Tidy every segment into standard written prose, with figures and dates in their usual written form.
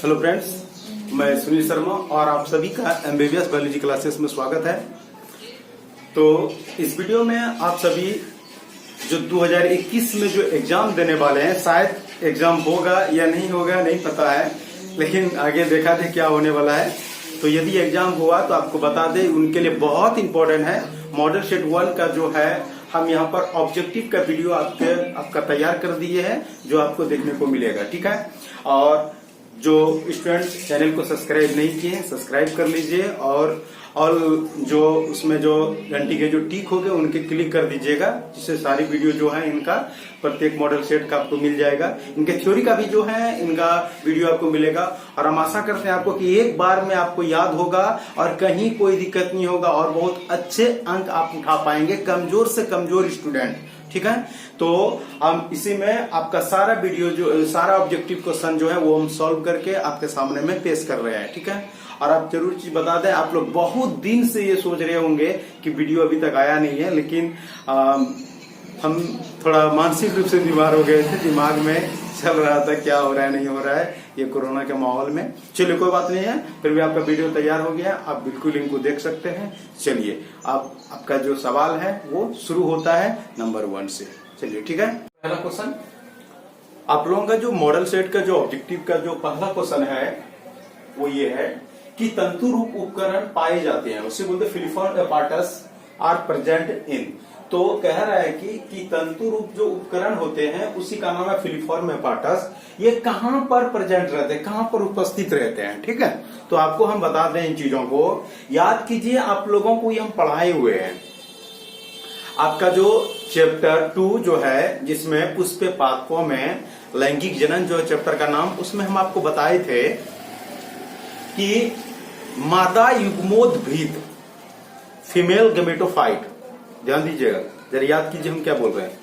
Hello friends, मैं सुनील शर्मा और आप सभी का एमबीबीएस बायोलॉजी क्लासेस में स्वागत है। तो इस वीडियो में आप सभी जो 2021 में जो एग्जाम देने वाले हैं, शायद एग्जाम होगा या नहीं होगा नहीं पता है, लेकिन आगे देखा थे क्या होने वाला है। तो यदि एग्जाम हुआ तो आपको बता दें, उनके लिए बहुत इंपॉर्टेंट है। मॉडल सेट 1 का जो है हम यहाँ पर ऑब्जेक्टिव का वीडियो आपका तैयार कर दिए हैं, जो आपको देखने को मिलेगा। ठीक है, और जो स्टूडेंट चैनल को सब्सक्राइब नहीं किए हैं सब्सक्राइब कर लीजिए, और जो उसमें जो घंटी के जो टिक हो गए उनके क्लिक कर दीजिएगा, जिससे सारी वीडियो जो है इनका प्रत्येक मॉडल सेट का आपको मिल जाएगा। इनके थ्योरी का भी जो है इनका वीडियो आपको मिलेगा, और हम आशा करते हैं आपको कि एक बार में आपको याद होगा और कहीं कोई दिक्कत नहीं होगा और बहुत अच्छे अंक आप उठा पाएंगे, कमजोर से कमजोर स्टूडेंट। ठीक है, तो हम इसी में आपका सारा वीडियो जो सारा ऑब्जेक्टिव क्वेश्चन जो है वो हम सॉल्व करके आपके सामने में पेश कर रहे हैं। ठीक है, और आप जरूर चीज बता दें, आप लोग बहुत दिन से ये सोच रहे होंगे कि वीडियो अभी तक आया नहीं है, लेकिन हम थोड़ा मानसिक रूप से बीमार हो गए थे, दिमाग में चल रहा था क्या हो रहा है नहीं हो रहा है ये कोरोना के माहौल में। चलिए कोई बात नहीं है, फिर भी आपका वीडियो तैयार हो गया, आप बिल्कुल इनको देख सकते हैं। चलिए आपका जो सवाल है वो शुरू होता है नंबर 1 से। चलिए ठीक है, पहला क्वेश्चन आप लोगों का जो मॉडल सेट का जो ऑब्जेक्टिव का जो पहला क्वेश्चन है वो ये है कि तंतु रूप उपकरण पाए जाते हैं, उससे बोलते filiform apparatus are present in. तो कह रहा है कि तंतु रूप जो उपकरण होते हैं उसी का नाम है फिलिफॉर्म एपार्टस। ये कहां पर प्रेजेंट रहते हैं, कहां पर उपस्थित रहते हैं। ठीक है, तो आपको हम बता दें इन चीजों को, याद कीजिए, आप लोगों को ये हम पढ़ाए हुए हैं। आपका जो चैप्टर 2 जो है, जिसमें पुष्प पादपों में लैंगिक जनन जो है चैप्टर का नाम, उसमें हम आपको बताए थे कि मादा युग्मोद्भिद फीमेल गेमेटोफाइट, ध्यान दीजिएगा, जरा याद कीजिए हम क्या बोल रहे हैं।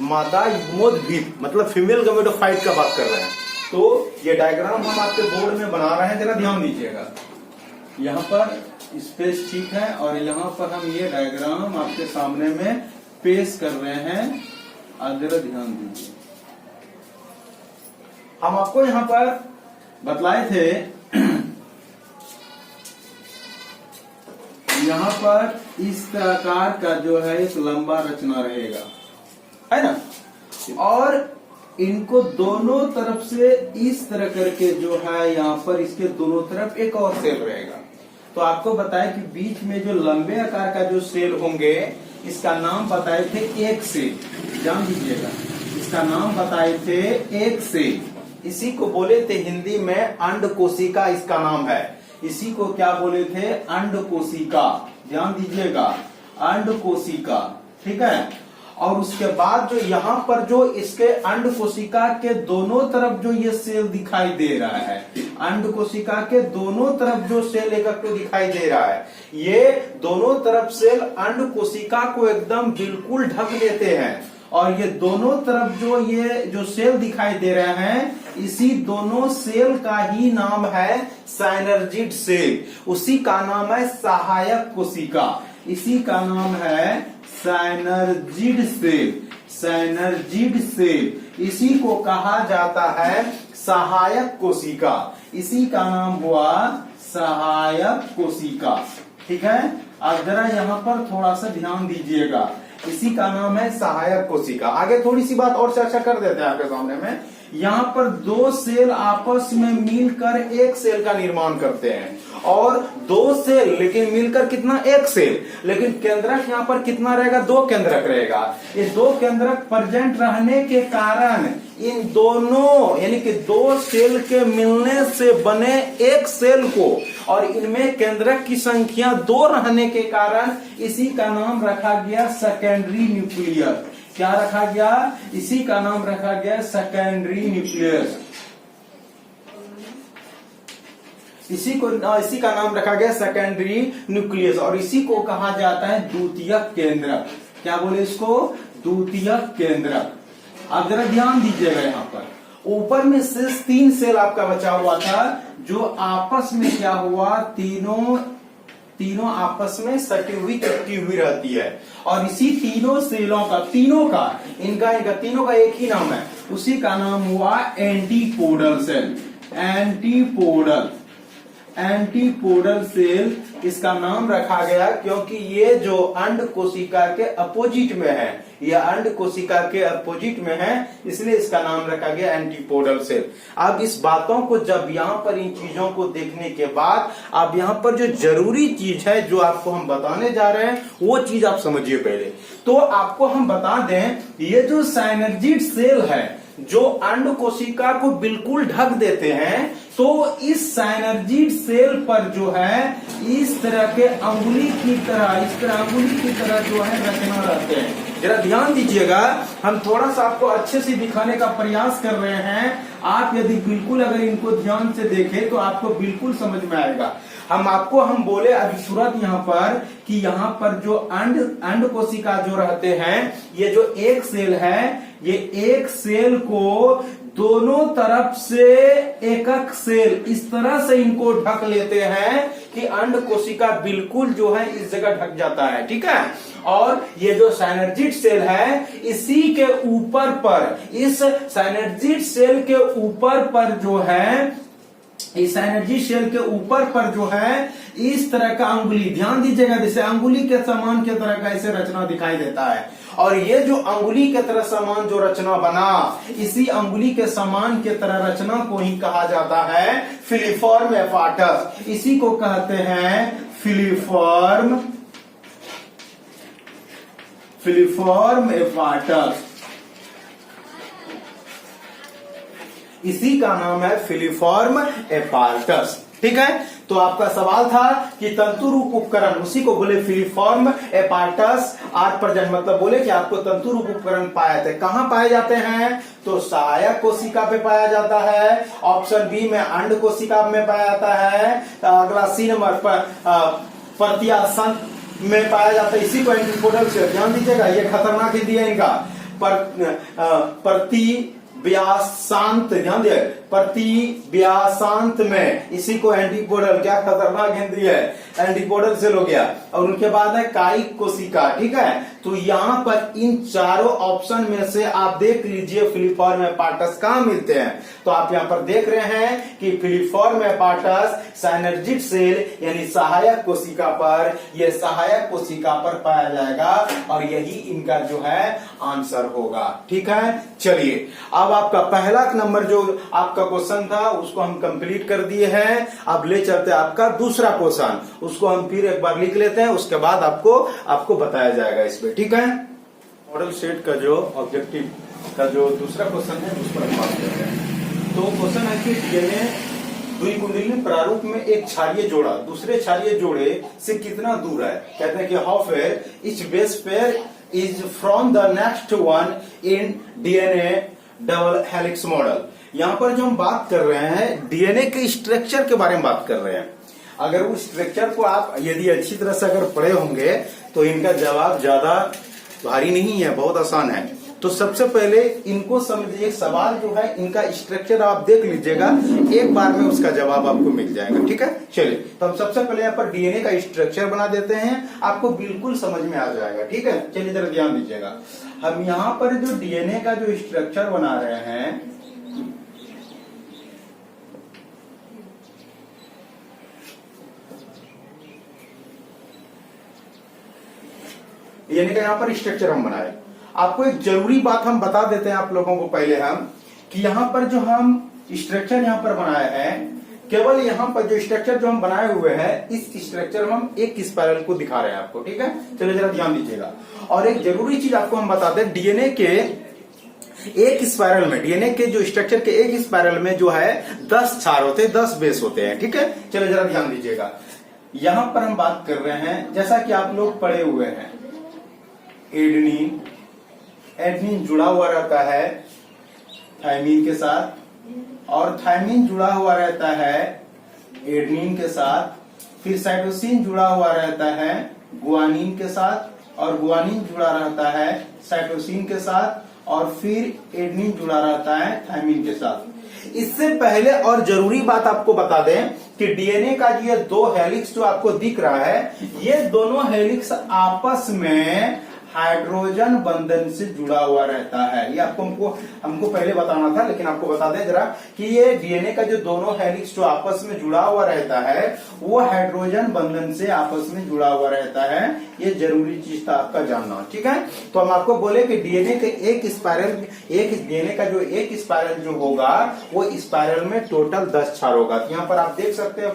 मादा युग्मोद्भिद मतलब फीमेल गेमेटोफाइट का बात कर रहे हैं। तो ये डायग्राम हम आपके बोर्ड में बना रहे हैं, जरा ध्यान दीजिएगा। यहाँ पर स्पेस ठीक है, और यहाँ पर हम ये डायग्राम आपके सामने में पेश कर रहे हैं, आप जरा ध्यान दीजिए। हम आपको यहाँ पर बतलाए थे, यहाँ पर इस प्रकार का जो है एक लंबा रचना रहेगा, है ना, और इनको दोनों तरफ से इस तरह करके जो है यहाँ पर इसके दोनों तरफ एक और सेल रहेगा। तो आपको बताया कि बीच में जो लंबे आकार का जो सेल होंगे इसका नाम बताए थे एक सेल, जान दीजिएगा, इसका नाम बताए थे एक सेल। इसी को बोले थे हिंदी में अंड कोशिका, इसका नाम है। इसी को क्या बोले थे, अंड कोशिका, ध्यान दीजिएगा, अंड कोशिका। ठीक है, और उसके बाद जो यहाँ पर जो इसके अंड कोशिका के दोनों तरफ जो ये सेल दिखाई दे रहा है, अंड कोशिका के दोनों तरफ जो सेल एक दिखाई दे रहा है, ये दोनों तरफ सेल अंड कोशिका को एकदम बिल्कुल ढक देते हैं। और ये दोनों तरफ ये जो सेल दिखाई दे रहे हैं, इसी दोनों सेल का ही नाम है साइनर्जिड सेल। उसी का नाम है सहायक कोशिका, इसी का नाम है साइनर्जिड सेल, साइनर्जिड सेल। इसी को कहा जाता है सहायक कोशिका, इसी का नाम हुआ सहायक कोशिका। ठीक है, आप जरा यहाँ पर थोड़ा सा ध्यान दीजिएगा, इसी का नाम है सहायक कोशिका। आगे थोड़ी सी बात और चर्चा कर देते हैं आपके सामने में। यहाँ पर दो सेल आपस में मिलकर एक सेल का निर्माण करते हैं, और दो सेल लेकिन मिलकर कितना, एक सेल, लेकिन केंद्रक यहाँ पर कितना रहेगा, 2 केंद्रक रहेगा। ये 2 केंद्रक प्रेजेंट रहने के कारण इन दोनों यानी कि 2 सेल के मिलने से बने एक सेल को, और इनमें केंद्रक की संख्या 2 रहने के कारण इसी का नाम रखा गया सेकेंडरी न्यूक्लियस। क्या रखा गया, इसी का नाम रखा गया सेकेंडरी न्यूक्लियस। इसी का नाम रखा गया सेकेंडरी न्यूक्लियस, और इसी को कहा जाता है द्वितीयक केंद्रक। क्या बोले इसको, द्वितीयक केंद्रक। आप जरा ध्यान दीजिएगा, यहाँ पर ऊपर में शेष 3 सेल आपका बचा हुआ था, जो आपस में क्या हुआ, तीनों आपस में सटी हुई चिपकी हुई रहती है। और इसी तीनों सेलों का इनका तीनों का एक ही नाम है, उसी का नाम हुआ antipodal cell. Antipodal. Antipodal cell इसका नाम रखा गया क्योंकि ये जो अंड कोशिका के अपोजिट में है, ये अंड कोशिका के अपोजिट में है, इसलिए इसका नाम रखा गया एंटीपोडल सेल। अब इस बातों को जब यहाँ पर इन चीजों को देखने के बाद अब यहाँ पर जो जरूरी चीज है जो आपको हम बताने जा रहे हैं वो चीज आप समझिए पहले। तो आपको हम बता दें, ये जो साइनर्जिड सेल है जो अंड कोशिका को बिल्कुल ढक देते हैं, तो इस साइनर्जिड सेल पर जो है इस तरह के अंगुली की तरह, इस तरह अंगुली की तरह जो है रचना रहते हैं। जरा ध्यान दीजिएगा, हम थोड़ा सा आपको अच्छे से दिखाने का प्रयास कर रहे हैं। आप यदि बिल्कुल अगर इनको ध्यान से देखें तो आपको बिल्कुल समझ में आएगा। हम बोले अभी तुरंत यहाँ पर कि यहाँ पर जो अंड कोशिका जो रहते हैं, ये जो एक सेल है, ये एक सेल को दोनों तरफ से एक सेल इस तरह से इनको ढक लेते हैं कि अंड कोशिका बिल्कुल जो है इस जगह ढक जाता है, ठीक है। और ये जो साइनर्जिड सेल है, इसी के ऊपर पर, इस साइनर्जिड सेल के ऊपर पर जो है, इस साइनर्जिड सेल के ऊपर पर जो है इस तरह का अंगुली, ध्यान दीजिएगा, जैसे अंगुली के समान के तरह का ऐसे रचना दिखाई देता है। और ये जो अंगुली के तरह समान जो रचना बना, इसी अंगुली के समान के तरह रचना को ही कहा जाता है फिलीफॉर्म एपार्टस। इसी को कहते हैं फिलीफॉर्म एपार्टस। इसी का नाम है फिलीफॉर्म एपार्टस, ठीक है। तो आपका सवाल था कि तंतु रूप उपकरण, उसी को बोले फिलीफॉर्म एपार्टस। आर प्रेजेंट मतलब बोले कि आपको तंतु रूप उपकरण पाए थे, कहां पाए जाते हैं? तो सहायक कोशिका पे पाया जाता है। ऑप्शन बी में अंड कोशिका में पाया जाता है। अगला सी नंबर पर प्रत्यासन में पाया जाता है। इसी को एंटीपोडल से, ध्यान दीजिएगा, ये खतरनाक हिंदी है इनका। प्रतिव्यासांत, ध्यान दिए, प्रतिव्यासांत में, इसी को एंटीपोडल, क्या खतरनाक हिंदी है, एंटीपोडल सेल हो गया। और उनके बाद है कायिक कोशिका, ठीक है। तो यहाँ पर इन चारों ऑप्शन में से आप देख लीजिए फिलीफॉर्म एपार्टस कहाँ मिलते हैं। तो आप यहाँ पर देख रहे हैं कि फिलीफॉर्म एपार्टस साइनर्जिड सेल यानी सहायक कोशिका पर, यह सहायक कोशिका पर पाया जाएगा और यही इनका जो है आंसर होगा, ठीक है। चलिए, अब आपका पहला नंबर जो आपका क्वेश्चन था उसको हम कंप्लीट कर दिए हैं। अब ले चलते हैं आपका दूसरा क्वेश्चन, उसको हम फिर एक बार लिख लेते हैं, उसके बाद आपको बताया जाएगा इसमें, ठीक है। मॉडल सेट का जो ऑब्जेक्टिव का जो दूसरा क्वेश्चन है उस पर हम बात करते हैं। तो क्वेश्चन है कि डीएनए द्विकुंडलीय प्रारूप में एक क्षारीय जोड़ा दूसरे क्षारीय जोड़े से कितना दूर है। कहते हैं कि how fair etch base pair is from the next one in DNA double helix model. यहाँ पर जो हम बात कर रहे हैं डीएनए के स्ट्रक्चर के बारे में बात कर रहे हैं। अगर उस स्ट्रक्चर को आप यदि अच्छी तरह से अगर पढ़े होंगे तो इनका जवाब ज्यादा भारी नहीं है, बहुत आसान है। तो सबसे पहले इनको समझिए, सवाल जो है इनका स्ट्रक्चर आप देख लीजिएगा, एक बार में उसका जवाब आपको मिल जाएगा, ठीक है। चलिए, तो हम सबसे पहले यहाँ पर डीएनए का स्ट्रक्चर बना देते हैं, आपको बिल्कुल समझ में आ जाएगा, ठीक है। चलिए जरा ध्यान दीजिएगा, हम यहाँ पर जो डीएनए का जो स्ट्रक्चर बना रहे हैं, डीएनए का यहाँ पर स्ट्रक्चर हम बनाए। आपको एक जरूरी बात हम बता देते हैं आप लोगों को पहले हम, कि यहाँ पर जो हम स्ट्रक्चर यहाँ पर बनाए हैं, केवल यहाँ पर जो स्ट्रक्चर जो हम बनाए हुए हैं, इस स्ट्रक्चर में हम एक स्पाइरल को दिखा रहे हैं आपको, ठीक है। चलिए जरा ध्यान दीजिएगा। और एक जरूरी चीज आपको हम बता दें, डीएनए के एक स्पाइरल में, डीएनए के जो स्ट्रक्चर के एक स्पाइरल में जो है 10 क्षार होते हैं, 10 बेस होते हैं, ठीक है। चलिए जरा ध्यान दीजिएगा, यहाँ पर हम बात कर रहे हैं, जैसा कि आप लोग पढ़े हुए हैं, एडेनिन, एडेनिन जुड़ा हुआ रहता है थायमिन के साथ, और थायमिन जुड़ा हुआ रहता है एडेनिन के साथ। फिर साइटोसिन जुड़ा हुआ रहता है गुआनिन के साथ, और गुआनिन जुड़ा रहता है साइटोसिन के साथ, और फिर एडेनिन जुड़ा रहता है थायमिन के साथ। इससे पहले और जरूरी बात आपको बता दें कि डीएनए का ये 2 हेलिक्स जो आपको दिख रहा है, ये दोनों हेलिक्स आपस में हाइड्रोजन बंधन से जुड़ा हुआ रहता है। ये आपको हमको पहले बताना था, लेकिन आपको बता दें जरा कि ये डीएनए का जो दोनों हेलिक्स जो आपस में जुड़ा हुआ रहता है वो हाइड्रोजन बंधन से आपस में जुड़ा हुआ रहता है। ये जरूरी चीज था आपका जानना, ठीक है। तो हम आपको बोले कि डीएनए के एक डीएनए का जो एक स्पाइरल जो होगा वो स्पाइरल में टोटल 10 क्षार होगा। तो यहाँ पर आप देख सकते हैं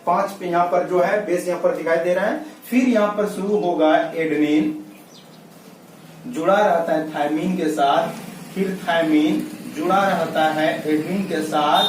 पांच पे यहाँ पर जो है बेस यहाँ पर दिखाई दे रहा है। फिर यहाँ पर शुरू होगा एडेनिन, जुड़ा रहता है थायमिन के साथ, फिर थायमिन जुड़ा रहता है एडेनिन के साथ,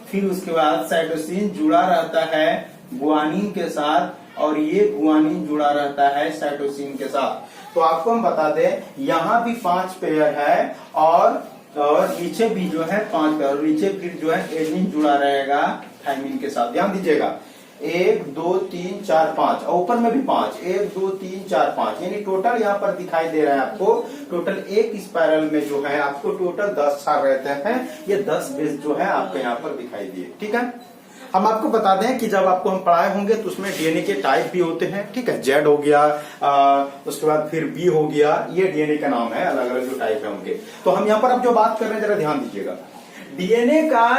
फिर उसके बाद साइटोसिन जुड़ा रहता है गुआनिन के साथ, और ये गुआनिन जुड़ा रहता है साइटोसिन के साथ। तो आपको हम बता दें यहाँ भी 5 पेयर है और नीचे भी जो है 5 पेयर, और नीचे फिर जो है एडेनिन जुड़ा रहेगा थायमिन के साथ। ध्यान दीजिएगा 1 2 3 4 5 और ऊपर में भी 5, 1 2 3 4 5, यानी टोटल यहाँ पर दिखाई दे रहा है आपको टोटल एक स्पाइरल में जो है आपको टोटल 10 क्षार रहते हैं। ये 10 बेस जो है आपको यहाँ पर दिखाई दिए, ठीक है। हम आपको बता दें कि जब आपको हम पढ़ाए होंगे तो उसमें डीएनए के टाइप भी होते हैं, ठीक है। जेड हो गया, उसके बाद फिर बी हो गया, ये डीएनए का नाम है, अलग अलग जो टाइप है उनके। तो हम यहाँ पर अब जो बात कर रहे हैं जरा ध्यान दीजिएगा, डीएनए का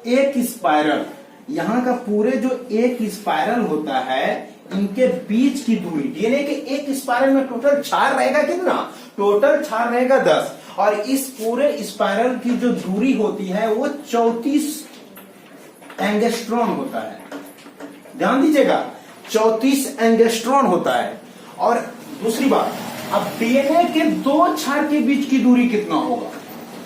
एक स्पाइरल, यहाँ का पूरे जो एक स्पाइरल होता है इनके बीच की दूरी, डीएनए के एक स्पाइरल में टोटल क्षार रहेगा कितना? टोटल क्षार रहेगा 10, और इस पूरे स्पाइरल की जो दूरी होती है वो 34 एंगस्ट्रॉन होता है। ध्यान दीजिएगा 34 एंगस्ट्रॉन होता है। और दूसरी बात, अब डीएनए के 2 क्षार के बीच की दूरी कितना होगा?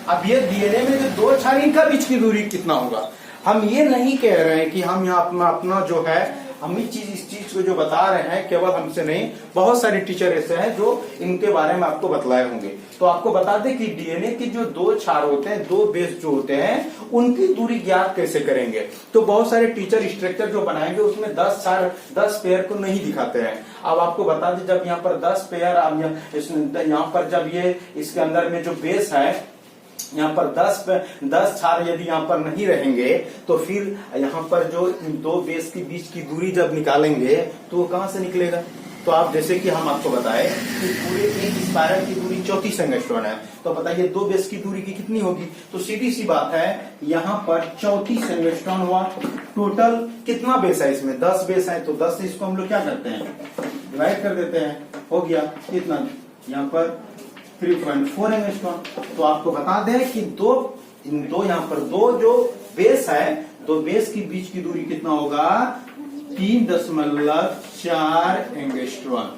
अब ये डीएनए में जो 2 क्षार इनका बीच की दूरी कितना होगा? हम ये नहीं कह रहे हैं कि हम यहाँ अपना जो है हम इस चीज को जो बता रहे हैं केवल हमसे नहीं, बहुत सारे टीचर ऐसे हैं जो इनके बारे में आपको बतलाए होंगे। तो आपको बता दें कि डीएनए के जो 2 क्षार होते हैं, 2 बेस जो होते हैं, उनकी दूरी ज्ञात कैसे करेंगे। तो बहुत सारे टीचर स्ट्रक्चर जो बनाएंगे उसमें 10 क्षार 10 पेयर को नहीं दिखाते हैं। अब आपको बता दें जब यहाँ पर 10 पेयर, यहाँ पर जब ये इसके अंदर में जो बेस है यहाँ पर 10 क्षार यदि यहाँ पर नहीं रहेंगे तो फिर यहाँ पर जो इन 2 बेस के बीच की दूरी जब निकालेंगे तो वो कहां से निकलेगा? तो आप जैसे कि हम आपको बताएं कि पूरे एक स्पाइरल की दूरी 34 एंगस्ट्रॉन है, तो बताइए 2 बेस की दूरी की कितनी होगी? तो सीधी सी बात है यहाँ पर 34 एंगस्ट्रॉन हुआ। टोटल कितना बेस है इसमें? 10 बेस है, तो 10 से इसको हम लोग क्या करते हैं, डिवाइड कर देते हैं, हो गया कितना? यहाँ पर 3.4 एंगस्ट्रॉन। तो आपको बता दें कि यहाँ पर 2 जो बेस है, 2 बेस की बीच की दूरी कितना होगा? 3.4 एंगस्ट्रॉन।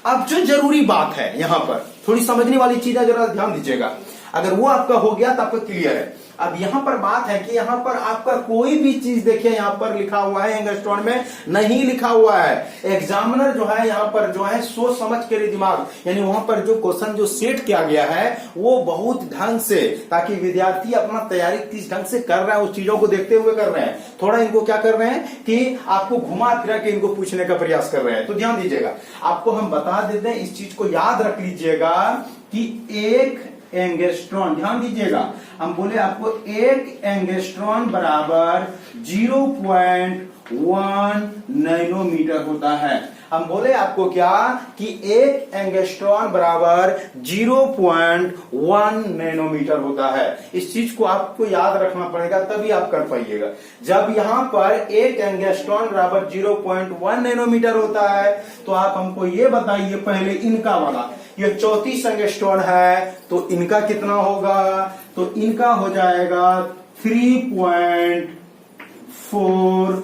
अब जो जरूरी बात है यहाँ पर थोड़ी समझने वाली चीज है, जरा ध्यान दीजिएगा। अगर वो आपका हो गया तो आपका क्लियर है। अब यहाँ पर बात है कि यहाँ पर आपका कोई भी चीज देखिए यहाँ पर लिखा हुआ है एंगस्ट्रॉन में नहीं लिखा हुआ है। एग्जामिनर जो है यहाँ पर जो है सोच समझ के लिए दिमाग, यानी वहां पर जो क्वेश्चन जो सेट किया गया है वो बहुत ढंग से, ताकि विद्यार्थी अपना तैयारी किस ढंग से कर रहा है उस चीजों को देखते हुए कर रहे हैं। थोड़ा इनको क्या कर रहे हैं कि आपको घुमा फिरा के इनको पूछने का प्रयास कर रहे हैं। तो ध्यान दीजिएगा, आपको हम बता देते हैं, इस चीज को याद रख लीजिएगा कि एक एंगस्ट्रॉन, ध्यान दीजिएगा हम बोले आपको एक एंगस्ट्रॉन बराबर 0.1 नैनोमीटर होता है। हम बोले आपको क्या कि एक एंगस्ट्रॉन बराबर 0.1 नैनोमीटर होता है। इस चीज को आपको याद रखना पड़ेगा, तभी आप कर पाइएगा। जब यहाँ पर एक एंगस्ट्रॉन बराबर 0.1 नैनोमीटर होता है तो आप हमको ये बताइए पहले इनका वाला, ये 34 एंगस्ट्रॉन है तो इनका कितना होगा? तो इनका हो जाएगा 3.4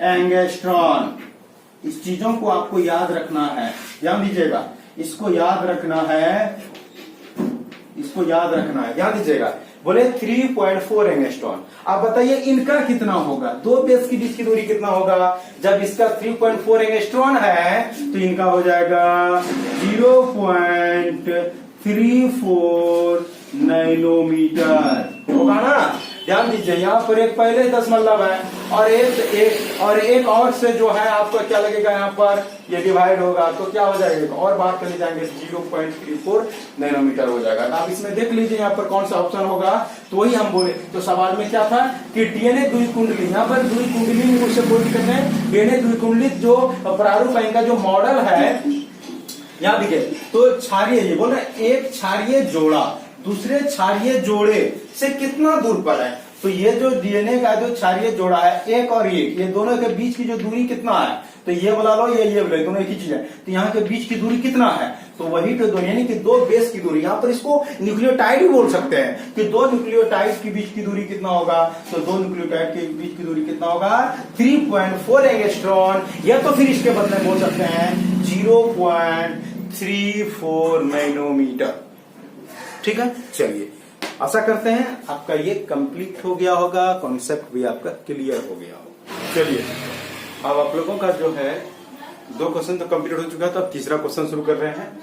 एंगस्ट्रॉन। इस चीजों को आपको याद रखना है, ध्यान दीजिएगा, इसको याद रखना है, इसको याद रखना है, ध्यान दीजिएगा। बोले 3.4 एंगस्ट्रॉन। अब बताइए इनका कितना होगा? 2 बेस की बीच की दूरी कितना होगा? जब इसका 3.4 एंगस्ट्रॉन है तो इनका हो जाएगा 0.34 नैनोमीटर होगा ना। ध्यान दीजिए यहाँ पर एक पहले दशमलव है और एक और से जो है आपका क्या लगेगा, यहाँ पर ये डिवाइड होगा तो क्या हो जाएगा, और बाहर चले जाएंगे 0.34 नैनोमीटर हो जाएगा। अब इसमें देख लीजिए यहाँ पर कौन सा ऑप्शन होगा, तो वही हम बोले। तो सवाल में क्या था कि डीएनए द्विकुंडली, यहाँ पर द्विकुंडली में उससे कोई दिक्कत नहीं। डीएनए द्विकुंडलित जो प्रारूप है, इनका जो मॉडल है यहाँ देखिए, तो क्षारीय, ये बोल रहे एक क्षारीय जोड़ा दूसरे क्षारीय जोड़े से कितना दूर पर है। तो ये जो डीएनए का जो क्षारीय जोड़ा है एक और ये दोनों के बीच की जो दूरी कितना है, तो ये बोला लो ये बोले, दोनों एक ही चीज है। तो यहाँ के बीच की दूरी कितना है, तो वही तो दोनों यानी कि दो बेस की दूरी, यहाँ पर इसको न्यूक्लियोटाइड भी बोल सकते हैं कि दो न्यूक्लियोटाइड के बीच की दूरी कितना होगा, तो दो न्यूक्लियोटाइड के बीच की दूरी कितना होगा 3.4 एंगस्ट्रॉन, या तो फिर इसके बदले बोल सकते हैं 0.34 नैनोमीटर। ठीक है, चलिए आशा करते हैं आपका ये कंप्लीट हो गया होगा, कॉन्सेप्ट भी आपका क्लियर हो गया होगा। चलिए अब आप लोगों का जो है 2 क्वेश्चन तो कंप्लीट हो चुका था, अब तीसरा क्वेश्चन शुरू कर रहे हैं।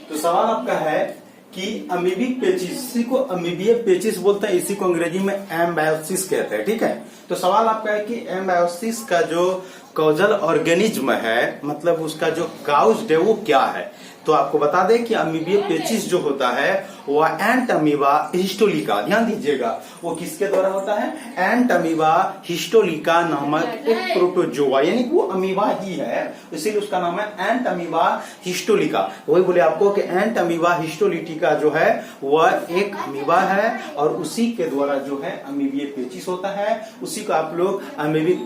तो सवाल आपका है कि अमीबिक पेचिस, इसी को अमीबिया पेचिस बोलते हैं, इसी को अंग्रेजी में एम्बायोसिस कहते हैं। ठीक है, तो सवाल आपका है कि एम्बायोसिस का जो कॉजल ऑर्गेनिज्म है, मतलब उसका जो काउज है वो क्या है। तो आपको बता दें कि अमीबिया पेचिस जो होता है वह एंट अमीबा हिस्टोलिका, ध्यान दीजिएगा, वो किसके द्वारा होता है, एंट अमीबा हिस्टोलिका नामक एक प्रोटोजोआ, यानी कि वो अमीबा ही है, इसीलिए उसका नाम है एंट अमीबा हिस्टोलिका। वही बोले आपको कि एंट अमीबा हिस्टोलिटिका जो है वह एक अमीबा है और उसी के द्वारा जो है अमीबिया पेचिस होता है, उसी को आप लोग अमीबिक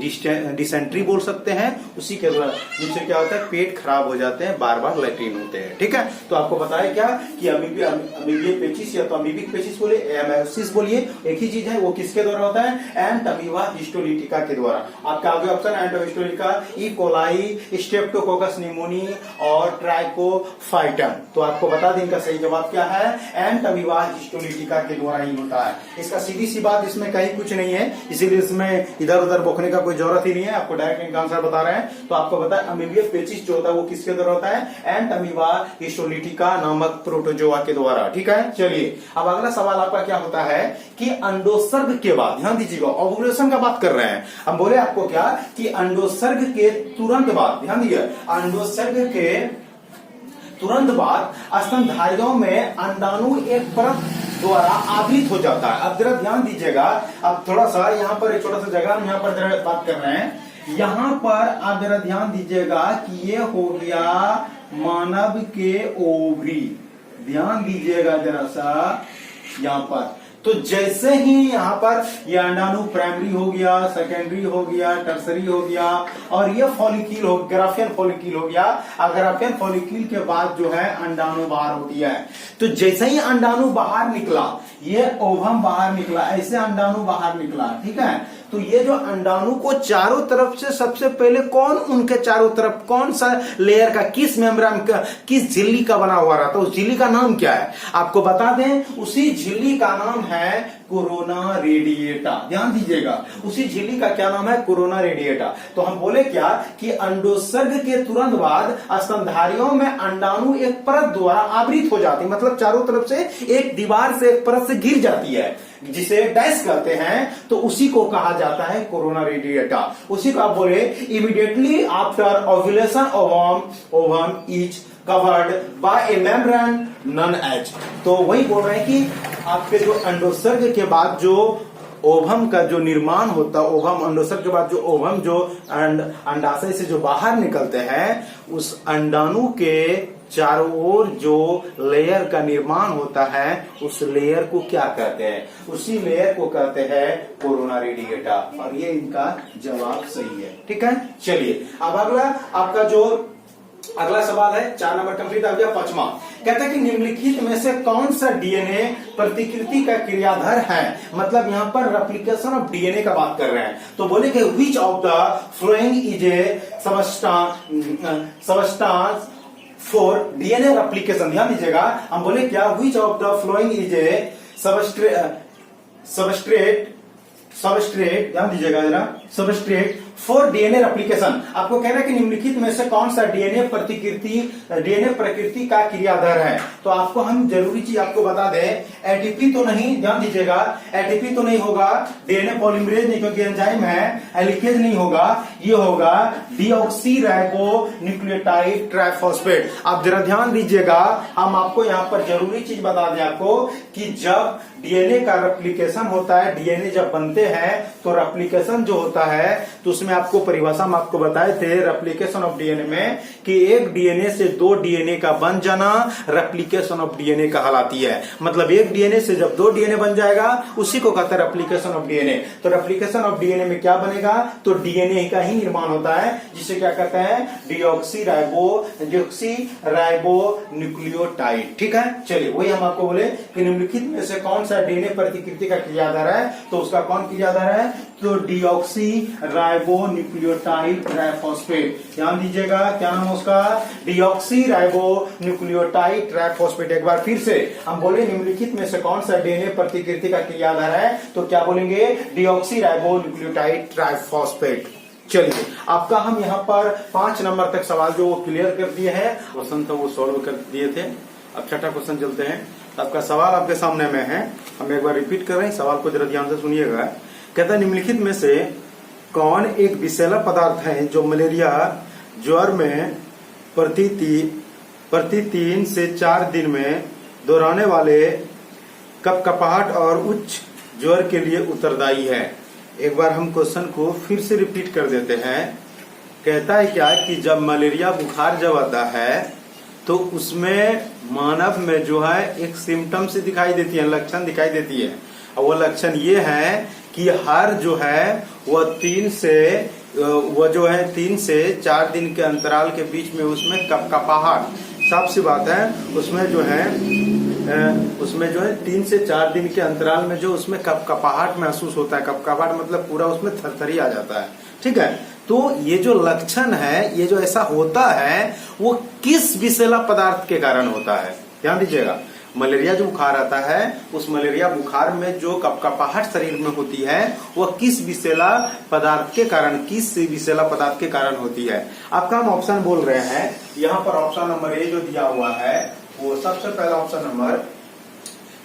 डिसेंट्री बोल सकते हैं, उसी के द्वारा जिससे क्या होता है पेट खराब हो जाते हैं, बार बार लैट्रिन होते हैं। ठीक है, तो आपको बताया क्या कि अमीबिया पेचिस या तो अमीबिक पेचिस बोले, एम्बायोसिस बोलिए, एक ही चीज है, वो किसके द्वारा होता है, एंट अमीबा हिस्टोलिटिका के द्वारा। आपका आगे ऑप्शन एंट हिस्टोलिका, ई कोलाई, स्ट्रेप्टोकोकस निमोनी और ट्राइकोफाइटन। तो आपको बता दें इनका सही जवाब क्या है, एंट अमीबा हिस्टोलिटिका के द्वारा ही होता है। इसका सीधी सी बात, इसमें कहीं कुछ नहीं है, इसीलिए इसमें इधर उधर बोखने का कोई जरूरत ही नहीं है, आपको डायरेक्ट इनका आंसर बता रहे हैं। तो आपको बताया अमीबिया पेचिस जो होता है वो किसके द्वारा होता है, एंट अमीबा हिस्टोलिटिका नामक प्रोटोजोआ के द्वारा। ठीक है, चलिए अब अगला सवाल आपका क्या होता है कि अंडोत्सर्ग के बाद, ध्यान दीजिएगा ओव्यूलेशन का बात कर रहे हैं हम, बोले आपको क्या कि अंडोत्सर्ग के तुरंत बाद, ध्यान दीजिए, अंडोत्सर्ग के तुरंत बाद स्तनधारियों में अंडाणु एक परत द्वारा आवृत हो जाता है। अब जरा ध्यान दीजिएगा, अब थोड़ा सा यहाँ पर एक छोटा सा जगह हम यहाँ पर जरा बात कर रहे हैं, यहाँ पर आप जरा ध्यान दीजिएगा कि ये हो गया मानव के ओवरी, ध्यान दीजिएगा जरा सा यहाँ पर। तो जैसे ही यहाँ पर ये अंडाणु प्राइमरी हो गया, सेकेंडरी हो गया, टर्सरी हो गया और ये फॉलिक्यूल हो, ग्राफियन फॉलिक्यूल हो गया। ग्राफियन फॉलिक्यूल के बाद जो है अंडाणु बाहर होती है। तो जैसे ही अंडाणु बाहर निकला, ये ओवम बाहर निकला, ऐसे अंडाणु बाहर निकला। ठीक है, तो ये जो अंडाणु को चारों तरफ से सबसे पहले कौन, उनके चारों तरफ कौन सा लेयर का, किस मेम्ब्रेन का, किस झिल्ली का बना हुआ रहता है, उस झिल्ली का नाम क्या है आपको बता दें, उसी झिल्ली का नाम है कोरोना रेडिएटा। ध्यान दीजिएगा, उसी झिल्ली का क्या नाम है, कोरोना रेडिएटा। तो हम बोले क्या कि अंडोत्सर्ग के तुरंत बाद स्तनधारियों में अंडाणु एक परत द्वारा आवृत हो जाती है, मतलब चारों तरफ से एक दीवार से एक परत से घिर जाती है, जिसे डैश कहते हैं। तो उसी को कहा जाता है कोरोना रेडिएटा। उसी को आप बोले immediately after ovulation ovum is covered by a membrane known as. तो वही बोल रहे हैं कि आपके जो अंडोत्सर्ग के बाद जो ओवम का जो निर्माण होता है, ओवम अंडोत्सर्ग के बाद जो ओवम जो अंडाशय से जो बाहर निकलते हैं, उस अंडाणु के चारों ओर जो लेयर का निर्माण होता है, उस लेयर को क्या कहते हैं, उसी लेयर को कहते हैं कोरोना रेडिएटा। और ये इनका जवाब सही है। ठीक है, चलिए अब अगला आपका जो अगला सवाल है, 4 नंबर कंप्लीट आ गया। 5वां कहता है कि निम्नलिखित में से कौन सा डीएनए प्रतिकृति का क्रियाधर है, मतलब यहाँ पर रेप्लिकेशन ऑफ डीएनए का बात कर रहे हैं। तो बोले कि which of the following is a substance for DNA replication. ध्यान दीजिएगा, हम बोले क्या, which of the following is a substrate, ध्यान दीजिएगा जरा, सबस्ट्रेट फॉर डीएनए रेप्लिकेशन। आपको कहना है कि निम्नलिखित में से कौन सा डीएनए प्रकृति का क्रियाधर है। तो आपको हम जरूरी चीज आपको बता दें, एटीपी तो नहीं, ध्यान दीजिएगा, एटीपी तो नहीं होगा, डीएनए पॉलीमरेज नहीं क्योंकि एंजाइम है, हेलिकेज नहीं होगा, ये होगा डीऑक्सीराइबोन्यूक्लियोटाइड ट्राइफॉस्फेट। आप जरा ध्यान दीजिएगा, हम आपको यहाँ पर जरूरी चीज बता दें आपको कि जब डीएनए का रेप्लिकेशन होता है, डीएनए जब बनते हैं तो रेप्लिकेशन जो होता होता है तो उसमें आपको परिभाषा में आपको बताए थे रेप्लिकेशन ऑफ डीएनए में कि एक डीएनए से 2 डीएनए का बन जाना रेप्लिकेशन ऑफ डीएनए कहलाती है। मतलब एक डीएनए से जब 2 डीएनए बन जाएगा उसी को कहते हैं रेप्लिकेशन ऑफ डीएनए। तो रेप्लिकेशन ऑफ डीएनए में क्या बनेगा, तो डीएनए का ही निर्माण होता है जिसे क्या कहते हैं, डीऑक्सी राइबो न्यूक्लियोटाइड। ठीक है, चलिए वही हम आपको बोले कि निम्नलिखित में से कौन सा डीएनए प्रतिकृति का क्रियाधार है, तो उसका कौन क्रियाधार है, तो डीऑक्सी राइबो न्यूक्लियोटाइड ट्राइफॉस्फेट। ध्यान दीजिएगा क्या नाम है उसका, डीऑक्सी राइबो न्यूक्लियोटाइड ट्राइफॉस्फेट। एक बार फिर से हम बोले निम्नलिखित में से कौन सा डीएनए प्रतिकृति का क्रियाधार है, तो क्या बोलेंगे, डीऑक्सी राइबो न्यूक्लियोटाइड ट्राइफॉस्फेट। चलिए आपका हम यहाँ पर 5 नंबर तक सवाल जो वो क्लियर कर दिए हैं, क्वेश्चन तो वो सॉल्व कर दिए थे। अब छठा क्वेश्चन चलते हैं। आपका सवाल आपके सामने में है, हम एक बार रिपीट कर रहे हैं, सवाल को जरा ध्यान से सुनिएगा। कहता है निम्नलिखित में से कौन एक विषैला पदार्थ है जो मलेरिया ज्वर में प्रति 3 से 4 दिन में दोहराने वाले कपकपाहट और उच्च ज्वर के लिए उत्तरदायी है। एक बार हम क्वेश्चन को फिर से रिपीट कर देते हैं। कहता है क्या कि जब मलेरिया बुखार जब आता है तो उसमें मानव में जो है एक सिम्टम्स दिखाई देती है, लक्षण दिखाई देती है। और वो लक्षण ये है कि हर जो है वह 3 से 4 दिन के अंतराल के बीच में उसमें कपकपाहट, साफ सी बात है, उसमें जो है 3 से 4 दिन के अंतराल में जो उसमें कपकपाहट महसूस होता है। कपकपाहट मतलब पूरा उसमें थरथरी आ जाता है। ठीक है, तो ये जो लक्षण है, ये जो ऐसा होता है वो किस विषैला पदार्थ के कारण होता है, ध्यान दीजिएगा। मलेरिया जो बुखार आता है उस मलेरिया बुखार में जो कपकपाहट शरीर में होती है वह किस विषैला पदार्थ के कारण, किस विषैला पदार्थ के कारण होती है। आपका हम ऑप्शन बोल रहे हैं, यहाँ पर ऑप्शन नंबर ए जो दिया हुआ है वो सबसे पहला ऑप्शन नंबर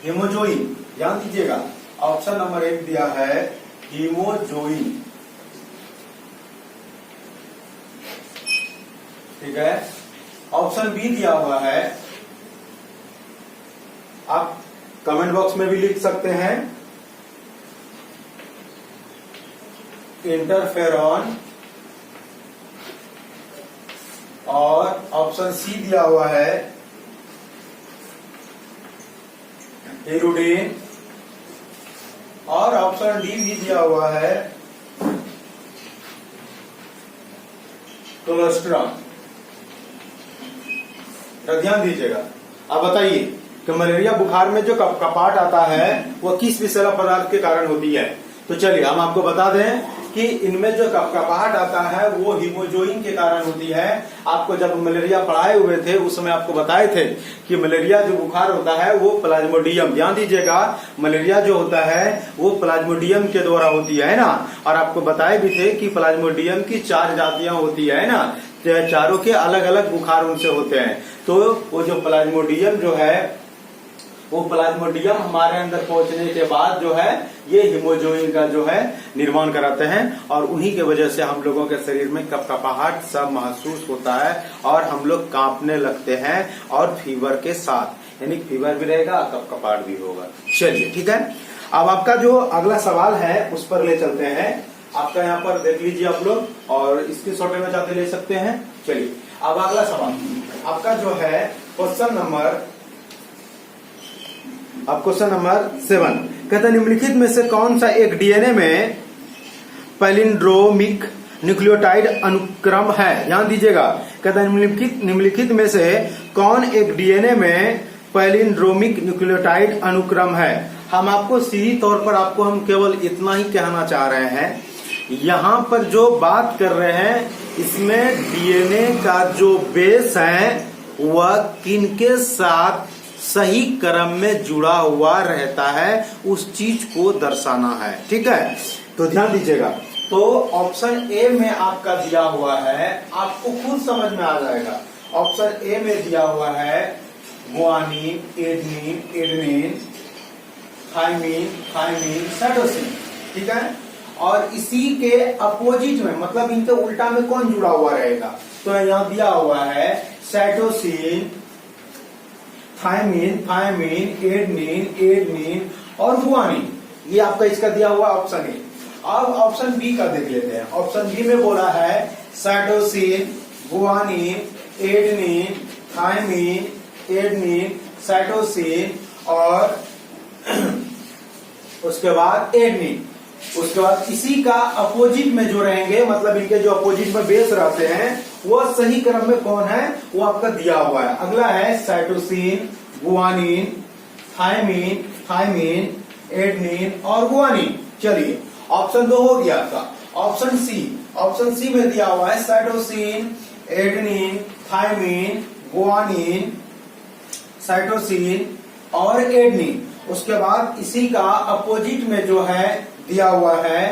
हीमोजोइन। ध्यान दीजिएगा, ऑप्शन नंबर 1 दिया है हीमोजोइन। ठीक है, ऑप्शन बी दिया हुआ है, आप कमेंट बॉक्स में भी लिख सकते हैं, इंटरफेरॉन। और ऑप्शन सी दिया हुआ है हिरुडीन। और ऑप्शन डी भी दिया हुआ है कोलेस्ट्रॉल। तो ध्यान दीजिएगा, अब बताइए कि मलेरिया बुखार में जो कपकपाहट आता है वह किस विषैला पदार्थ के कारण होती है। तो चलिए हम आपको बता दें कि इनमें जो कपकपाहट आता है वो हीमोजोइन के कारण होती है। आपको जब मलेरिया पढ़ाए हुए थे उस समय आपको बताए थे कि मलेरिया जो बुखार होता है वो प्लाज्मोडियम, ध्यान दीजिएगा, मलेरिया जो होता है वो प्लाज्मोडियम के द्वारा होती है ना। और आपको बताए भी थे कि प्लाज्मोडियम की 4 जातियां होती है ना, चारों के अलग अलग बुखार उनसे होते हैं। तो वो जो प्लाज्मोडियम जो है वो प्लाज्मोडियम हमारे अंदर पहुंचने के बाद जो है ये हीमोजोइन का जो है निर्माण कराते हैं और उन्हीं के वजह से हम लोगों के शरीर में कपकपाहट सब महसूस होता है और हम लोग कांपने लगते हैं और फीवर के साथ, यानी फीवर भी रहेगा, कपकपाहट भी होगा। चलिए ठीक है, अब आपका जो अगला सवाल है उस पर ले चलते हैं। आपका यहाँ पर देख लीजिए आप लोग, और इसके शॉर्ट में चाहते ले सकते हैं। चलिए अब अगला सवाल आपका जो है क्वेश्चन नंबर 7 कहता है निम्नलिखित में से कौन सा एक डीएनए में पैलिंड्रोमिक न्यूक्लियोटाइड अनुक्रम है। ध्यान दीजिएगा, कहता है निम्नलिखित में से कौन एक डीएनए में पैलिंड्रोमिक न्यूक्लियोटाइड अनुक्रम है। हम आपको सीधी तौर पर आपको हम केवल इतना ही कहना चाह रहे हैं, यहाँ पर जो बात कर रहे हैं इसमें डीएनए का जो बेस है वह किनके साथ सही क्रम में जुड़ा हुआ रहता है, उस चीज को दर्शाना है। ठीक है, तो ध्यान दीजिएगा। तो ऑप्शन ए में आपका दिया हुआ है, आपको खुद समझ में आ जाएगा। ऑप्शन ए में दिया हुआ है गुआनिन, एडेनिन, थाइमिन, साइटोसिन। ठीक है, और इसी के अपोजिट में मतलब इनके उल्टा में कौन जुड़ा हुआ रहेगा, तो यहाँ दिया हुआ है साइटोसिन, थाइमिन, एडेनिन और गुआनिन। ये आपका इसका दिया हुआ ऑप्शन है। अब ऑप्शन बी का देख लेते हैं। ऑप्शन बी में बोला है cytosine, guanine, adenine, thymine, adenine, cytosine और उसके बाद एडेनिन। उसके बाद इसी का अपोजिट में जो रहेंगे, मतलब इनके जो अपोजिट में बेस रहते हैं, वो सही क्रम में कौन है वो आपका दिया हुआ है। अगला है cytosine, guanine, thymine, thymine, adenine और गुआनिन। चलिए ऑप्शन 2 हो गया आपका। ऑप्शन सी में दिया हुआ है cytosine, adenine, thymine, guanine, cytosine और एडेनिन। उसके बाद इसी का अपोजिट में जो है दिया हुआ है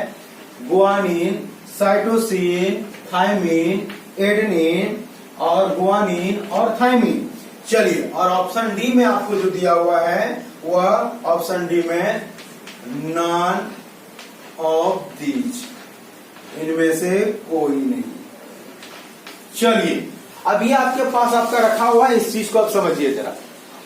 गुआनिन, साइटोसिन, थायमिन, एडेनिन और गुआनिन और थायमिन। चलिए और ऑप्शन डी में आपको जो दिया हुआ है वह ऑप्शन डी में नॉन ऑफ दीज, इनमें से कोई नहीं। चलिए अभी आपके पास आपका रखा हुआ है, इस चीज को आप समझिए जरा।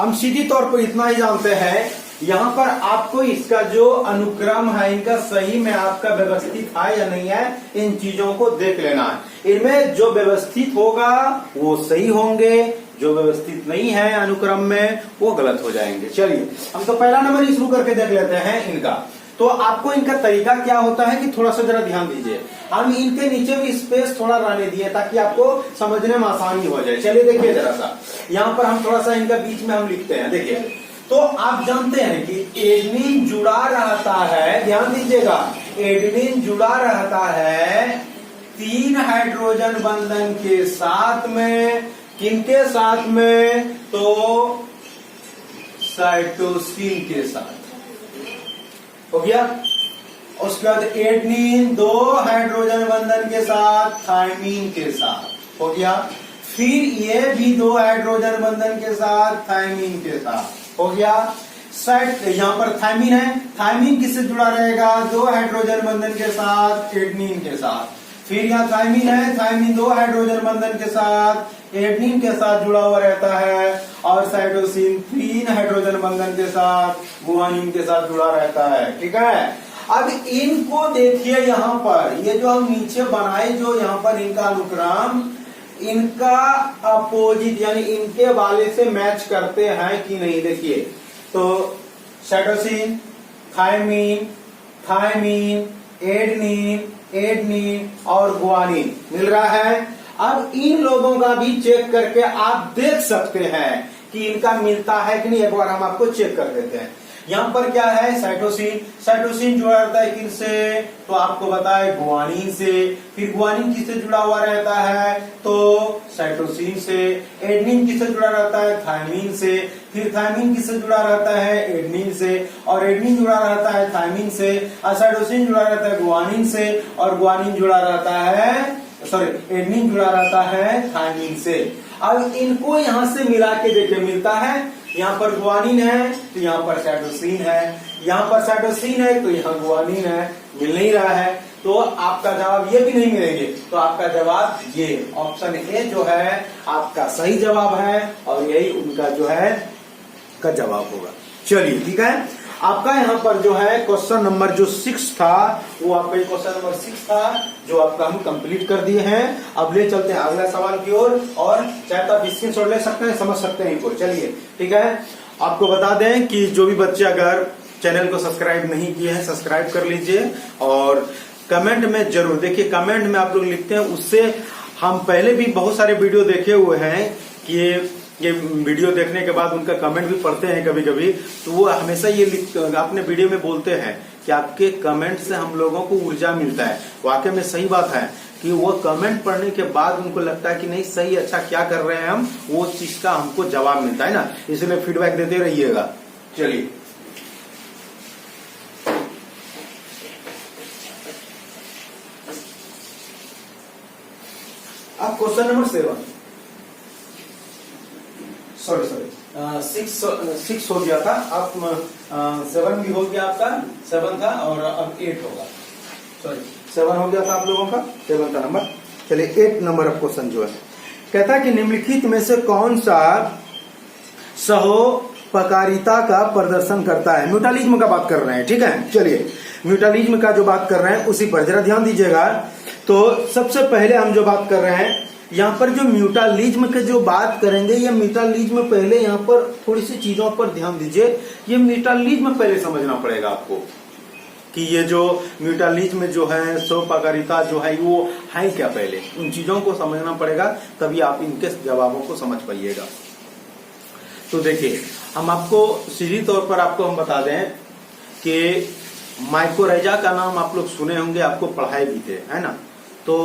हम सीधी तौर पर इतना ही जानते हैं, यहाँ पर आपको इसका जो अनुक्रम है इनका सही में आपका व्यवस्थित है या नहीं है, इन चीजों को देख लेना है। इनमें जो व्यवस्थित होगा वो सही होंगे, जो व्यवस्थित नहीं है अनुक्रम में वो गलत हो जाएंगे। चलिए हम तो पहला नंबर ही शुरू करके देख लेते हैं इनका। तो आपको इनका तरीका क्या होता है कि थोड़ा सा जरा ध्यान दीजिए। हम इनके नीचे भी स्पेस थोड़ा रहने दिए ताकि आपको समझने में आसानी हो जाए। चलिए देखिए जरा सा, यहाँ पर हम थोड़ा सा इनका बीच में हम लिखते हैं। देखिए तो आप जानते हैं कि एडेनिन जुड़ा रहता है, ध्यान दीजिएगा, एडेनिन जुड़ा रहता है 3 हाइड्रोजन बंधन के साथ में। किनके साथ में? तो साइटोसिन के साथ। हो गया। उसके बाद एडेनिन 2 हाइड्रोजन बंधन के साथ थायमिन के साथ। हो गया। फिर ये भी 2 हाइड्रोजन बंधन के साथ थायमिन के साथ। हो गया। साइड यहाँ पर थायमिन है, थायमिन किससे जुड़ा रहेगा? 2 हाइड्रोजन बंधन के साथ एडेनिन के साथ। फिर यहाँ थायमिन है, थायमिन 2 हाइड्रोजन बंधन के साथ एडेनिन के साथ जुड़ा हुआ रहता है। और साइटोसिन 3 हाइड्रोजन बंधन के साथ गुआनिन के साथ जुड़ा रहता है। ठीक है। अब इनको देखिए, यहाँ पर ये जो हम नीचे बनाए, जो यहाँ पर इनका अनुक्रम, इनका अपोजिट यानी इनके वाले से मैच करते हैं कि नहीं। देखिए तो cytosine, thymine, thymine, adenine, adenine और गुआनिन मिल रहा है। अब इन लोगों का भी चेक करके आप देख सकते हैं कि इनका मिलता है कि नहीं। एक बार हम आपको चेक कर देते हैं। यहाँ पर क्या है? साइटोसिन, साइटोसिन जुड़ा रहता है किनसे? तो आपको बताए गुआनिन से। फिर गुआनिन किससे जुड़ा हुआ रहता है? तो साइटोसिन से। एडेनिन किससे जुड़ा रहता है? थायमिन से। फिर थायमिन किससे जुड़ा रहता है? एडेनिन से। और एडेनिन जुड़ा रहता है थायमिन से। और साइटोसिन जुड़ा रहता है गुआनिन से। और गुआनिन जुड़ा रहता है, सॉरी, एडेनिन जुड़ा रहता है थायमिन से। अब इनको यहां से मिला के देखिए, मिलता है। यहाँ पर गुआनिन है तो यहाँ पर साइटोसिन है, यहाँ पर साइटोसिन है तो यहाँ गुआनिन है। मिल नहीं रहा है तो आपका जवाब ये भी नहीं मिलेंगे। तो आपका जवाब ये ऑप्शन ए जो है आपका सही जवाब है और यही उनका जो है का जवाब होगा। चलिए ठीक है। आपका यहाँ पर जो है क्वेश्चन नंबर जो 6 था वो आपका क्वेश्चन नंबर 6 था जो आपका हम कंप्लीट कर दिए हैं। अब ले चलते हैं अगला सवाल की ओर और चाहे तो आप स्क्रीनशॉट ले सकते हैं, समझ सकते हैं इनको। चलिए ठीक है। आपको बता दें कि जो भी बच्चे अगर चैनल को सब्सक्राइब नहीं किए हैं सब्सक्राइब कर लीजिए और कमेंट में जरूर देखिए, कमेंट में आप लोग लिखते हैं, उससे हम पहले भी बहुत सारे वीडियो देखे हुए हैं कि ये वीडियो देखने के बाद उनका कमेंट भी पढ़ते हैं कभी कभी, तो वो हमेशा ये अपने वीडियो में बोलते हैं कि आपके कमेंट से हम लोगों को ऊर्जा मिलता है। वाकई में सही बात है कि वो कमेंट पढ़ने के बाद उनको लगता है कि नहीं सही, अच्छा क्या कर रहे हैं हम, वो चीज का हमको जवाब मिलता है ना, इसलिए फीडबैक देते रहिएगा। चलिए अब क्वेश्चन नंबर 7, सॉरी 6 हो गया था, अब 7 भी हो गया आपका, 7 था और अब 8 होगा, सॉरी 7 हो गया था आप लोगों का, 7 का नंबर। चलिए 8 नंबर ऑफ क्वेश्चन जो है कहता है कि निम्नलिखित में से कौन सा सहोपकारिता का प्रदर्शन करता है। म्यूटालिज्म का बात कर रहे हैं, ठीक है। चलिए म्यूटालिज्म का जो बात कर रहे हैं उसी पर जरा ध्यान दीजिएगा। तो सबसे पहले हम जो बात कर रहे हैं यहाँ पर जो म्यूटालिज्म के जो बात करेंगे, ये म्यूटालिज्म पहले यहाँ पर थोड़ी सी चीजों पर ध्यान दीजिए। ये म्यूटालिज्म पहले समझना पड़ेगा आपको कि ये जो म्यूटालिज्म जो है, स्वपकारिता जो है, वो है क्या। पहले उन चीजों को समझना पड़ेगा, तभी आप इनके जवाबों को समझ पाइएगा। तो देखिए, हम आपको सीधी तौर पर आपको हम बता दें कि माइकोराइजा का नाम आप लोग सुने होंगे, आपको पढ़ाए भी थे, है ना। तो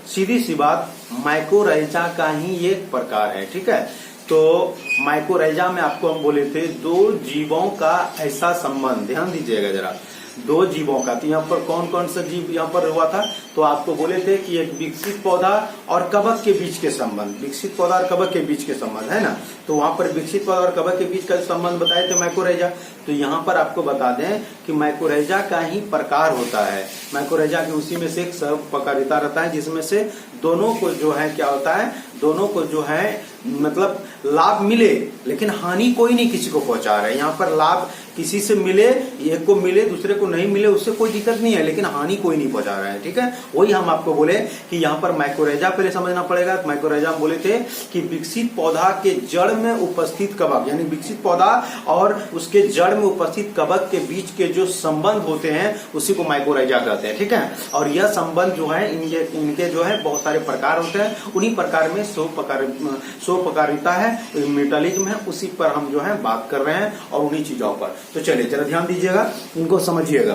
सीधी सी बात, माइकोराइजा का ही एक प्रकार है, ठीक है। तो माइकोराइजा में आपको हम बोले थे दो जीवों का ऐसा संबंध, ध्यान दीजिएगा जरा, दो जीवों का। तो यहाँ पर कौन कौन सा जीव यहाँ पर हुआ था, तो आपको बोले थे कि एक विकसित पौधा और कवक के बीच के संबंध, विकसित पौधा और कवक के बीच के संबंध, है ना। तो वहां पर विकसित पौधा और कवक के बीच का संबंध बताए थे माइकोराइजा। तो यहाँ पर आपको बता दें कि माइकोराइजा का ही प्रकार होता है। माइकोराइजा के उसी में से एक स्वपकारिता रहता है, जिसमें से दोनों को जो है क्या होता है, दोनों को जो है मतलब लाभ मिले, लेकिन हानि कोई नहीं किसी को पहुंचा रहा है। यहाँ पर लाभ किसी से मिले, एक को मिले दूसरे को नहीं मिले, उससे कोई दिक्कत नहीं है, लेकिन हानि कोई नहीं पहुंचा रहा है, ठीक है। वही हम आपको बोले कि यहाँ पर माइकोराइजा पहले समझना पड़ेगा। माइकोराइजा बोले थे कि विकसित पौधा के जड़ में उपस्थित कवक, यानी विकसित पौधा और उसके जड़ में उपस्थित कवक के बीच के जो संबंध होते हैं उसी को माइकोराइजा कहते हैं, ठीक है। और यह संबंध जो है इनके जो है बहुत सारे प्रकार होते हैं, उन्हीं प्रकार में स्वपकारिता है, म्यूटालिज्म है, उसी पर हम जो है बात कर रहे हैं और उन्हीं चीजों पर। तो चलिए जरा ध्यान दीजिएगा, इनको समझिएगा।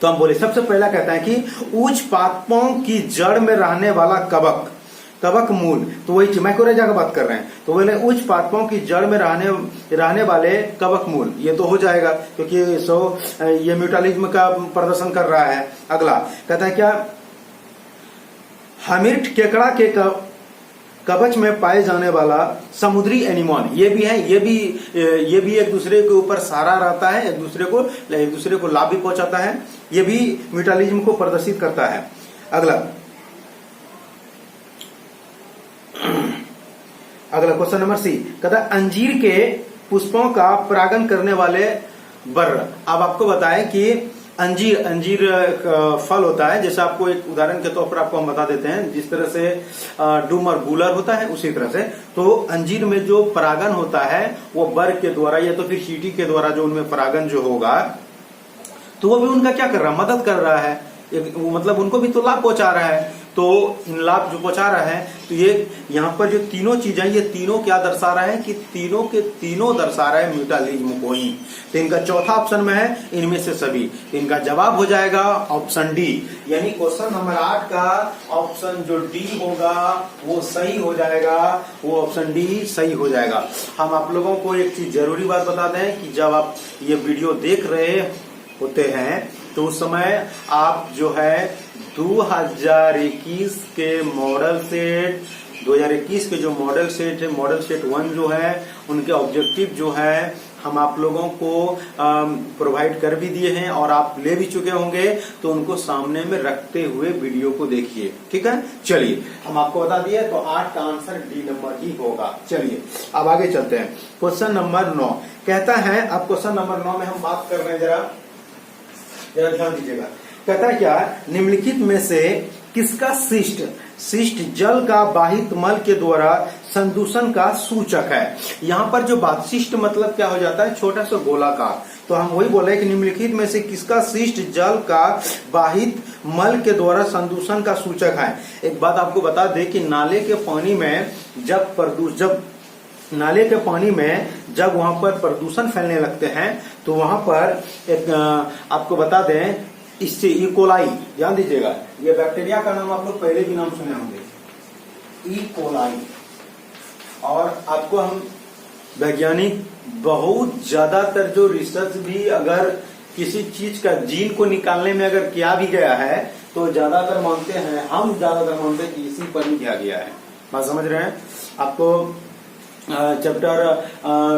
तो हम बोले सबसे पहला कहता है कि उच्च पादपों की जड़ में रहने वाला कवक, कवक मूल, तो वही माइकोराइजा का बात कर रहे हैं। तो बोले उच्च पादपों की जड़ में रहने वाले कवक मूल, ये तो हो जाएगा क्योंकि ये म्यूटालिज्म का प्रदर्शन कर रहा है। अगला कहता है क्या, हमिर्ट केकड़ा के कवच में पाए जाने वाला समुद्री एनिमोन, ये भी है, ये भी एक दूसरे के ऊपर सहारा रहता है, एक दूसरे को लाभ भी पहुंचाता है, ये भी म्यूटालिज्म को प्रदर्शित करता है। अगला क्वेश्चन नंबर सी कहता है अंजीर के पुष्पों का परागण करने वाले बर्र। अब आपको बताएं कि अंजीर फल होता है, जैसे आपको एक उदाहरण के तौर पर आपको हम बता देते हैं, जिस तरह से डूम और गूलर होता है उसी तरह से। तो अंजीर में जो परागण होता है वो बर्ग के द्वारा या तो फिर चींटी के द्वारा जो उनमें परागण जो होगा, तो वो भी उनका क्या कर रहा है, मदद कर रहा है, मतलब उनको भी तो लाभ पहुंचा रहा है। तो इन लाभ जो पहुंचा रहा है, तो ये यहाँ पर जो तीनों चीजें, ये तीनों क्या दर्शा रहा है कि तीनों के तीनों दर्शा रहा है म्यूटालिज्म को ही। तो इनका चौथा ऑप्शन में है इनमें से सभी, तो इनका जवाब हो जाएगा ऑप्शन डी, यानी क्वेश्चन नंबर 8 का ऑप्शन जो डी होगा वो सही हो जाएगा, वो ऑप्शन डी सही हो जाएगा। हम आप लोगों को एक चीज जरूरी बात बता दें कि जब आप ये वीडियो देख रहे होते हैं तो उस समय आप जो है 2021 के मॉडल सेट, 2021 के जो मॉडल सेट है, मॉडल सेट 1 जो है, उनके ऑब्जेक्टिव जो है हम आप लोगों को प्रोवाइड कर भी दिए हैं और आप ले भी चुके होंगे, तो उनको सामने में रखते हुए वीडियो को देखिए, ठीक है। चलिए हम आपको बता दिए, तो 8 का आंसर डी नंबर ही होगा। चलिए अब आगे चलते हैं। क्वेश्चन नंबर 9 कहता है, अब क्वेश्चन नंबर 9 में हम बात कर रहे हैं, जरा ध्यान दीजिएगा। कहता है क्या, निम्नलिखित में से किसका शिष्ट जल का बाहित मल के द्वारा संदूषण का सूचक है। यहाँ पर जो बात शिष्ट मतलब क्या हो जाता है, छोटा सा गोलाकार। तो हम वही बोले कि निम्नलिखित में से किसका शिष्ट जल का बाहित मल के द्वारा संदूषण का सूचक है। एक बात आपको बता दे कि नाले के पानी में जब वहां पर प्रदूषण फैलने लगते हैं, तो वहां पर एक आपको बता दें, इससे इकोलाई, ध्यान दीजिएगा, ये बैक्टीरिया का नाम आप लोग पहले भी नाम सुने होंगे, इकोलाई। और आपको हम वैज्ञानिक बहुत ज्यादातर जो रिसर्च भी अगर किसी चीज का जीन को निकालने में अगर किया भी गया है, तो ज्यादातर मानते हैं, हम ज्यादातर मानते हैं कि इसी पर ही किया गया है। बात समझ रहे हैं। आपको चैप्टर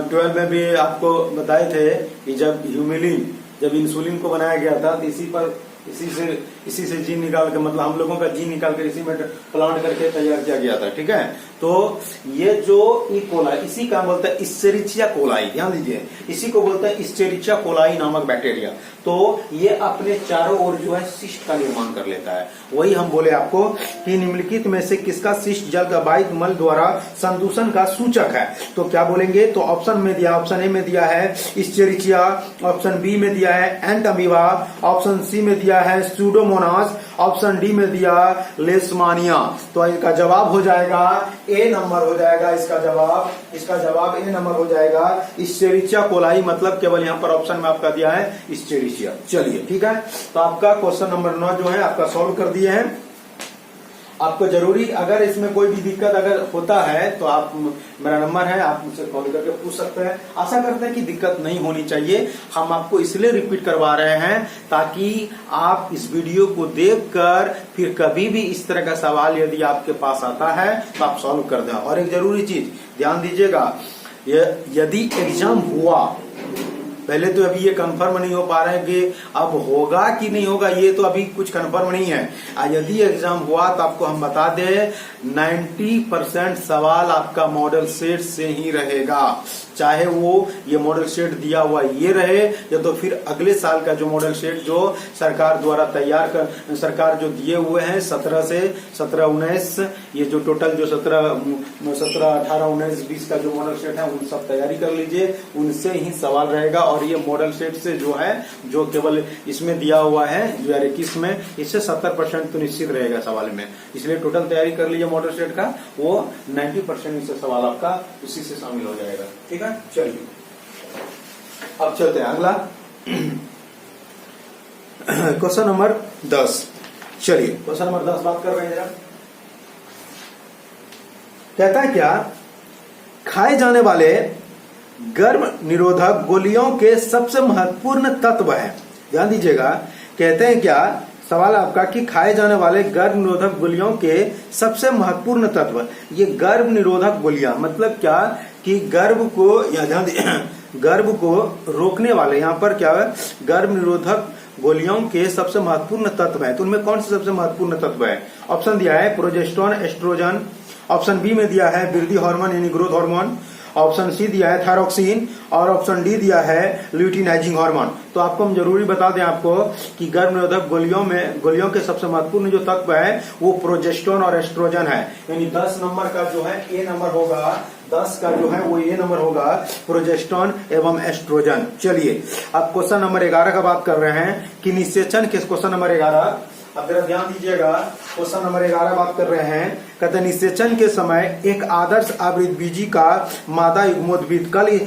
12 में भी आपको बताए थे कि जब इंसुलिन को बनाया गया था, तो इसी से इसी से जीन निकाल के, मतलब हम लोगों का जीन निकाल कर इसी में प्लांट करके तैयार किया गया था। ठीक है, तो ये जो ई कोलाई, इसी का बोलते हैं इस्चेरिचिया कोलाई, ध्यान दीजिए, इसी को बोलते हैं इस्चेरिचिया कोलाई नामक बैक्टीरिया। तो ये अपने चारों ओर जो है सिस्ट का निर्माण कर लेता है। वही हम बोले आपको कि निम्नलिखित में से किसका सिस्ट जल का वायु मल द्वारा संदूषण का सूचक है। तो क्या बोलेंगे, तो ऑप्शन में दिया, ऑप्शन ए में दिया है इस्चेरिचिया, ऑप्शन बी में दिया है एंट अमीबा, ऑप्शन सी में दिया है स्यूडोमोनास, ऑप्शन डी में दिया लेशमानिया। तो इसका जवाब हो जाएगा ए नंबर हो जाएगा इसका जवाब ए नंबर हो जाएगा इस्चेरिचिया कोलाई, मतलब केवल यहाँ पर ऑप्शन में आपका दिया है इस्चेरिचिया। चलिए ठीक है, तो आपका क्वेश्चन नंबर 9 जो है आपका सॉल्व कर दिए हैं। आपको जरूरी अगर इसमें कोई भी दिक्कत अगर होता है तो आप, मेरा नंबर है, आप मुझसे कॉल करके पूछ सकते हैं। आशा करते हैं कि दिक्कत नहीं होनी चाहिए। हम आपको इसलिए रिपीट करवा रहे हैं ताकि आप इस वीडियो को देखकर फिर कभी भी इस तरह का सवाल यदि आपके पास आता है तो आप सॉल्व कर दें। और एक जरूरी चीज ध्यान दीजिएगा, यदि एग्जाम हुआ, पहले तो अभी ये कंफर्म नहीं हो पा रहा है कि अब होगा कि नहीं होगा, ये तो अभी कुछ कंफर्म नहीं है। यदि एग्जाम हुआ तो आपको हम बता दें 90% सवाल आपका मॉडल सेट से ही रहेगा, चाहे वो ये मॉडल सेट दिया हुआ ये रहे या तो फिर अगले साल का जो मॉडल सेट जो सरकार द्वारा तैयार कर, सरकार जो दिए हुए हैं 17 से 17, 19, ये जो टोटल जो 17, 18, 19, 20 का जो मॉडल सेट है उन सब तैयारी कर लीजिए, उनसे ही सवाल रहेगा। और ये मॉडल सेट से जो है, जो केवल इसमें दिया हुआ है 2021 में, इससे 70% तो निश्चित रहेगा सवाल में, इसलिए टोटल तैयारी कर लीजिए मॉडल सेट का, वो 90% इससे सवाल आपका उसी से शामिल हो जाएगा। ठीक है, चलिए अब चलते हैं अगला क्वेश्चन नंबर 10। चलिए क्वेश्चन नंबर 10 बात कर रहे हैं जरा। कहता है क्या, खाए जाने वाले गर्भ निरोधक गोलियों के सबसे महत्वपूर्ण तत्व है। ध्यान दीजिएगा, कहते हैं क्या, सवाल आपका कि खाए जाने वाले गर्भ निरोधक गोलियों के सबसे महत्वपूर्ण तत्व। ये गर्भ निरोधक गोलियां मतलब क्या कि गर्भ को, या ध्यान गर्भ को रोकने वाले, यहाँ पर क्या है, गर्भ निरोधक गोलियों के सबसे महत्वपूर्ण तत्व है। तो उनमें कौन से सबसे महत्वपूर्ण तत्व है? ऑप्शन दिया है प्रोजेस्टेरोन, एस्ट्रोजन, ऑप्शन बी में दिया है वृद्धि हार्मोन यानी ग्रोथ हार्मोन, ऑप्शन सी दिया है थायरोक्सिन, और ऑप्शन डी दिया है ल्यूटिनाइजिंग हार्मोन। तो आपको हम जरूरी बता दें आपको कि गर्भ निरोधक गोलियों के सबसे महत्वपूर्ण जो तत्व है वो प्रोजेस्टेरोन और एस्ट्रोजन है। यानी 10 नंबर का जो है ए नंबर होगा, 10 का जो है वो ए नंबर होगा, प्रोजेस्टेरोन एवं एस्ट्रोजन। चलिए अब क्वेश्चन नंबर 11 का बात कर रहे हैं कि निषेचन के, क्वेश्चन नंबर 11, अब जरा ध्यान दीजिएगा, क्वेश्चन नंबर 11 बात कर रहे हैं। कहते हैं निषेचन के समय एक आदर्श आवृतबीजी का मादा युग्मोद्भिद, कल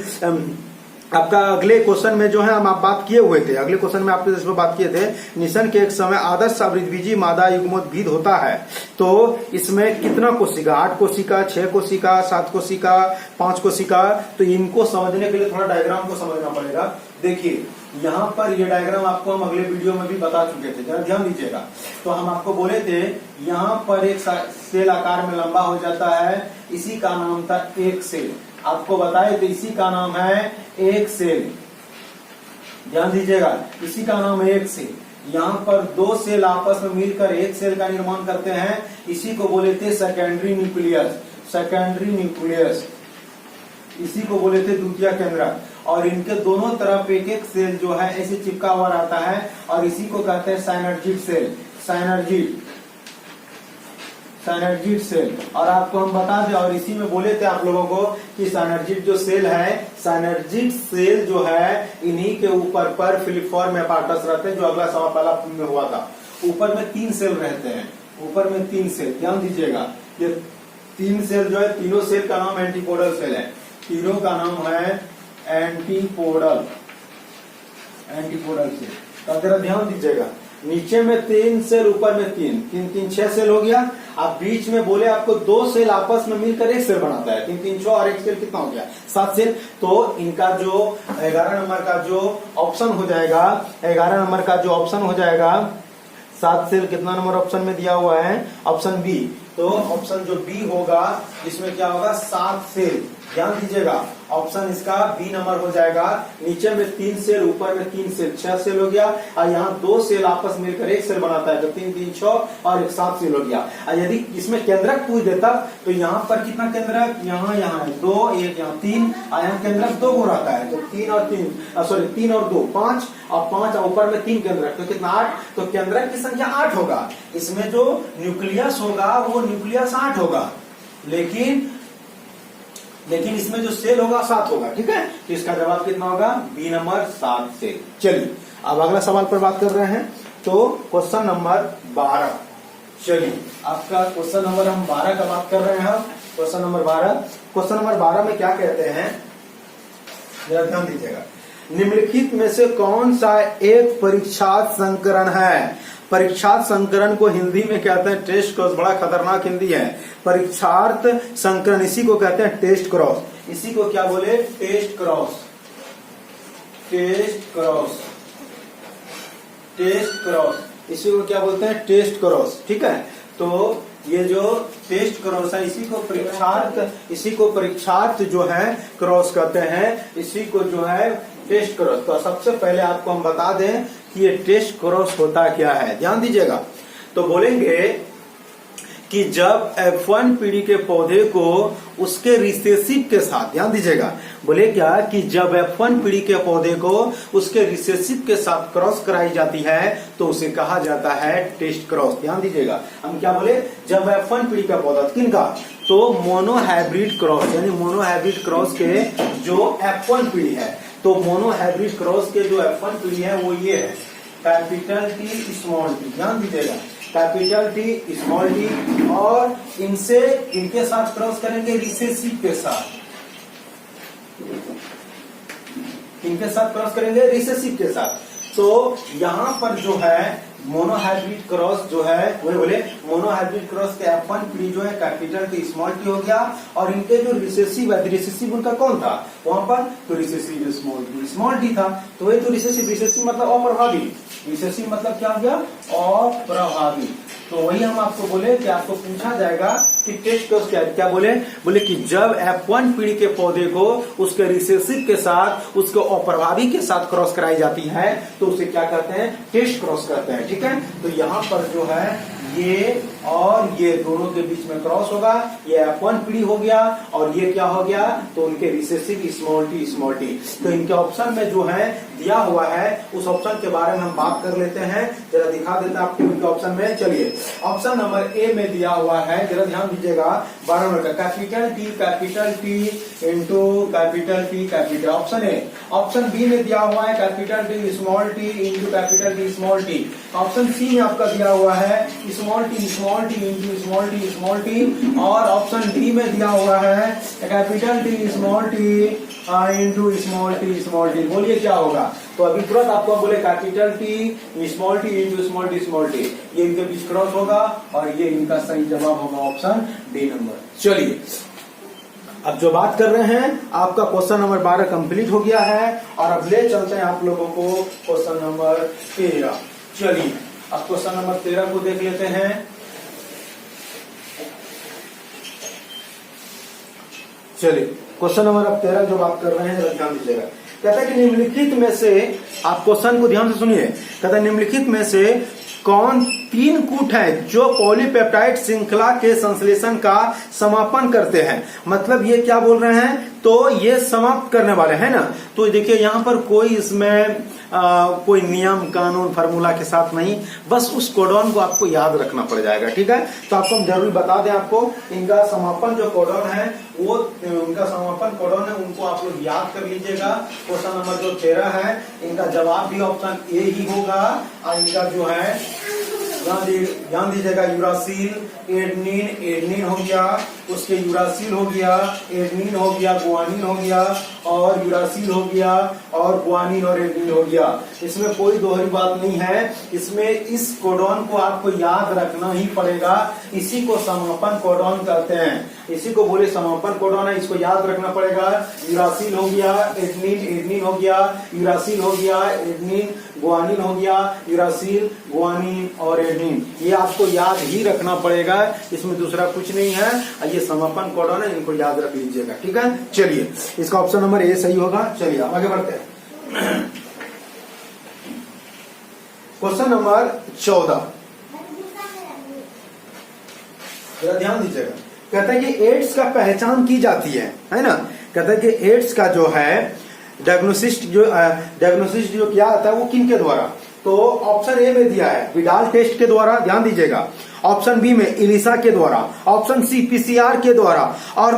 आपका अगले क्वेश्चन में जो है हम आप बात किए हुए थे, अगले क्वेश्चन में आपके इस पर बात किए थे, निषेचन के एक समय आदर्श आवृतबीजी मादा युग्मोद्भिद होता है। तो इसमें कितना कोशिका, 8 कोशिका, 6 कोशिका, 7 कोशिका, 5 कोशिका। तो इनको समझने के लिए थोड़ा डायग्राम को समझना पड़ेगा। देखिए यहाँ पर ये डायग्राम आपको हम अगले वीडियो में भी बता चुके थे, जरा ध्यान दीजिएगा। तो हम आपको बोले थे यहाँ पर एक सेल आकार में लंबा हो जाता है, इसी का नाम था एक सेल। आपको बताए तो इसी का नाम है एक सेल, ध्यान दीजिएगा, इसी का नाम है एक सेल। यहाँ पर 2 सेल आपस में मिलकर एक सेल का निर्माण करते हैं, इसी को बोले थे सेकेंडरी न्यूक्लियस, सेकेंडरी न्यूक्लियस, इसी को बोले थे द्वितीय केंद्रक। और इनके दोनों तरफ एक एक सेल जो है ऐसे चिपका हुआ रहता है, और इसी को कहते हैं साइनर्जिड सेल, साइनर्जिड सेल। और आपको हम बता दें, और इसी में बोले थे आप लोगों को कि साइनर्जिड जो सेल है, साइनर्जिड सेल जो है इन्हीं के ऊपर पर फिलिफॉर्म एपार्टस रहते हैं, जो अगला सवाल पहला में हुआ था। ऊपर में 3 सेल रहते हैं, ऊपर में 3 सेल, ध्यान दीजिएगा। ये 3 सेल जो है, तीनों सेल का नाम एंटीपोडल सेल है, तीनों का नाम है एंटीपोडल सेल। तो जरा ध्यान दीजिएगा, नीचे में 3 सेल, ऊपर में 3, 6 सेल हो गया। आप बीच में बोले आपको 2 सेल आपस में मिलकर एक सेल बनाता है, 3, 6 और एक सेल कितना हो गया, 7 सेल। तो इनका जो 11 नंबर का जो ऑप्शन हो जाएगा, 11 नंबर का जो ऑप्शन हो जाएगा 7 सेल, कितना नंबर ऑप्शन में दिया हुआ है, ऑप्शन बी। तो ऑप्शन जो बी होगा इसमें क्या होगा, 7 सेल, ध्यान दीजिएगा, ऑप्शन इसका बी नंबर हो जाएगा। नीचे में 3 सेल, ऊपर में 3 सेल, 6 सेल हो गया। और यहाँ 2 सेल आपस मिलकर 1 सेल बनाता है, तो 3 3 6 और 1 7 सेल हो गया। और यदि इसमें केंद्रक पूछ देता तो यहाँ पर कितना केंद्रक, यहाँ है 2, 1 यहाँ 3, और यहाँ केंद्रक 2 को रहता है, तो 3 और 2 5, और 5 और ऊपर में 3 केंद्रक, तो कितना 8। तो केंद्रक की संख्या 8 होगा। इसमें जो न्यूक्लियस होगा वो न्यूक्लियस 8 होगा, लेकिन इसमें जो सेल होगा 7 होगा। ठीक है, तो इसका जवाब कितना होगा, बी नंबर 7 सेल। चलिए अब अगला सवाल पर बात कर रहे हैं, तो क्वेश्चन नंबर 12। चलिए आपका क्वेश्चन नंबर हम 12 का बात कर रहे हैं। क्वेश्चन नंबर 12 में क्या कहते हैं, जरा ध्यान दीजिएगा। निम्नलिखित में से कौन सा एक परीक्षार्थ संकरण है। परीक्षार्थ संकरण को हिंदी में कहते हैं टेस्ट क्रॉस, बड़ा खतरनाक हिंदी है। परीक्षार्थ संकरण इसी को कहते हैं टेस्ट क्रॉस। इसी को क्या बोले, टेस्ट क्रॉस। इसी को क्या बोलते हैं, टेस्ट क्रॉस। ठीक है, तो ये जो टेस्ट क्रॉस है इसी को परीक्षार्थ जो है क्रॉस कहते हैं, इसी को जो है टेस्ट क्रॉस। तो सबसे पहले आपको हम बता दें कि ये टेस्ट क्रॉस होता क्या है, ध्यान दीजिएगा। तो बोलेंगे कि जब F1 पीढ़ी के पौधे को उसके रिसेसिव के साथ, ध्यान दीजिएगा, बोले क्या कि जब F1 पीढ़ी के पौधे को उसके रिसेसिव के साथ क्रॉस कराई जाती है तो उसे कहा जाता है टेस्ट क्रॉस। ध्यान दीजिएगा, हम क्या बोले, जब F1 पीढ़ी का पौधा किनका, तो मोनोहाइब्रिड क्रॉस, यानी मोनोहाइब्रिड क्रॉस के जो F1 पीढ़ी है, तो मोनोहाइब्रिड क्रॉस के जो F1 पीढ़ी है वो ये है, कैपिटल T स्मॉल t। ध्यान दीजिएगा, कैपिटल T स्मॉल t, और इनके साथ क्रॉस करेंगे रिसेसिव के साथ, इनके साथ क्रॉस करेंगे रिसेसिव के साथ। तो यहाँ पर जो है मोनोहाइब्रिड क्रॉस जो है वो बोले मोनोहाइब्रिड क्रॉस के F1 पीढ़ी जो है कैपिटल T स्मॉल t हो गया, और इनके जो रिसेसिव है, रिसेसिव उनका कौन था वहां पर, तो रिसेसिव स्मॉल t था। तो वही तो रिसेसिव मतलब अप्रभावी, रिसेसिव मतलब क्या हो गया, अप्रभावी। तो वही हम आपको बोले कि आपको पूछा जाएगा कि टेस्ट क्रॉस क्या बोले कि जब F1 पीढ़ी के पौधे को उसके रिसेसिव के साथ, उसके अप्रभावी के साथ क्रॉस कराई जाती है तो उसे क्या कहते हैं, टेस्ट क्रॉस कहते हैं। ठीक है, तो यहाँ पर जो है ये और ये दोनों के बीच में क्रॉस होगा, ये F1 पीढ़ी हो गया, और ये क्या हो गया, तो उनके रिसेसिव स्मॉल t। तो इनके ऑप्शन में जो है दिया हुआ है उस ऑप्शन के बारे में हम बात कर लेते हैं, जरा दिखा देता आपको इनके ऑप्शन में। चलिए ऑप्शन नंबर ए में दिया हुआ है, जरा ध्यान दीजिएगा, 12 नंबर का capital T into capital T। Option A. Option B में दिया हुआ है capital T small t into capital T small t। Option C में आपका दिया हुआ है small t into small t। और ऑप्शन डी में दिया हुआ है capital T small t into small t। बोलिए क्या होगा, तो अभी तुरंत आपको बोले capital T small t into small t, ये इनके बीच क्रॉस होगा, और ये इनका सही जवाब होगा ऑप्शन डी नंबर। चलिए अब जो बात कर रहे हैं, आपका क्वेश्चन नंबर 12 कंप्लीट हो गया है, और अब ले चलते हैं आप लोगों को क्वेश्चन नंबर 13। चलिए अब क्वेश्चन नंबर 13 को देख लेते हैं। चलिए क्वेश्चन नंबर अब 13 जो बात कर रहे हैं, ध्यान दीजिएगा। कहता है कि निम्नलिखित में से, आप क्वेश्चन को ध्यान से सुनिए, कहता है निम्नलिखित में से कौन 3 कूट है जो पॉलीपेप्टाइड श्रृंखला के संश्लेषण का समापन करते हैं। मतलब ये क्या बोल रहे हैं, तो ये समाप्त करने वाले हैं ना। तो देखिए यहाँ पर कोई इसमें कोई नियम कानून फार्मूला के साथ नहीं, बस उस कोडॉन को आपको याद रखना पड़ जाएगा। ठीक है, तो आपको हम जरूर बता दें, आपको इनका समापन जो कोडॉन है वो उनका समापन कोडॉन है, उनको आप लोग याद कर लीजिएगा। क्वेश्चन नंबर जो 13 है, इनका जवाब भी ऑप्शन ए ही होगा। और इनका जो है ध्यान दीजिएगा, यूरासिल एडनिन हो गया, उसके यूरासिल हो गया, एडनिन हो गया, गुआनिन हो गया, और यूरासिल हो गया और गुआनिन और एडेनिन हो गया। इसमें कोई दोहरी बात नहीं है। इसमें इस कोडॉन को आपको याद रखना ही पड़ेगा। इसी को समापन कोडॉन कहते हैं, इसी को बोले समापन कोडॉन है, इसको याद रखना पड़ेगा। यूरासिल हो गया, एडेनिन, एडेनिन हो गया, यूरासिल हो गया, एडेनिन, गुआनिन हो गया, यूरासिल, गुआनिन और एडेनिन, ये आपको याद ही रखना पड़ेगा। इसमें दूसरा कुछ नहीं है। ये समापन कोडॉन है, इनको याद रख लीजिएगा, ठीक है। चलिए, इसका ऑप्शन नंबर ए सही होगा। चलिए आगे बढ़ते हैं। क्वेश्चन नंबर 14, जरा ध्यान दीजिएगा। कहता है कि एड्स का पहचान की जाती है ना। कहता है कि एड्स का जो है डायग्नोसिस जो किया जाता है वो किन के द्वारा, तो ऑप्शन ए में दिया है विडाल टेस्ट के द्वारा, ध्यान दीजिएगा। ऑप्शन बी में इलिसा के द्वारा, ऑप्शन सी पीसीआर के द्वारा और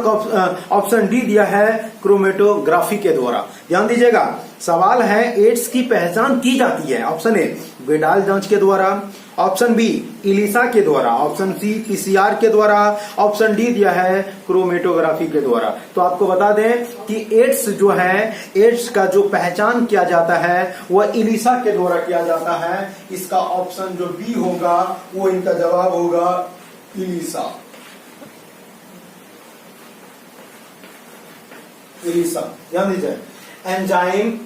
ऑप्शन डी दिया है क्रोमेटोग्राफी के द्वारा। ध्यान दीजिएगा, सवाल है एड्स की पहचान की जाती है। ऑप्शन ए विडाल जांच के द्वारा, ऑप्शन बी इलिसा के द्वारा, ऑप्शन सी पीसीआर के द्वारा, ऑप्शन डी दिया है क्रोमेटोग्राफी के द्वारा। तो आपको बता दें कि एड्स जो है, एड्स का जो पहचान किया जाता है वह इलिसा के द्वारा किया जाता है। इसका ऑप्शन जो बी होगा वो इनका जवाब होगा इलिसा। इलिसा, ध्यान दीजिए। एंजाइम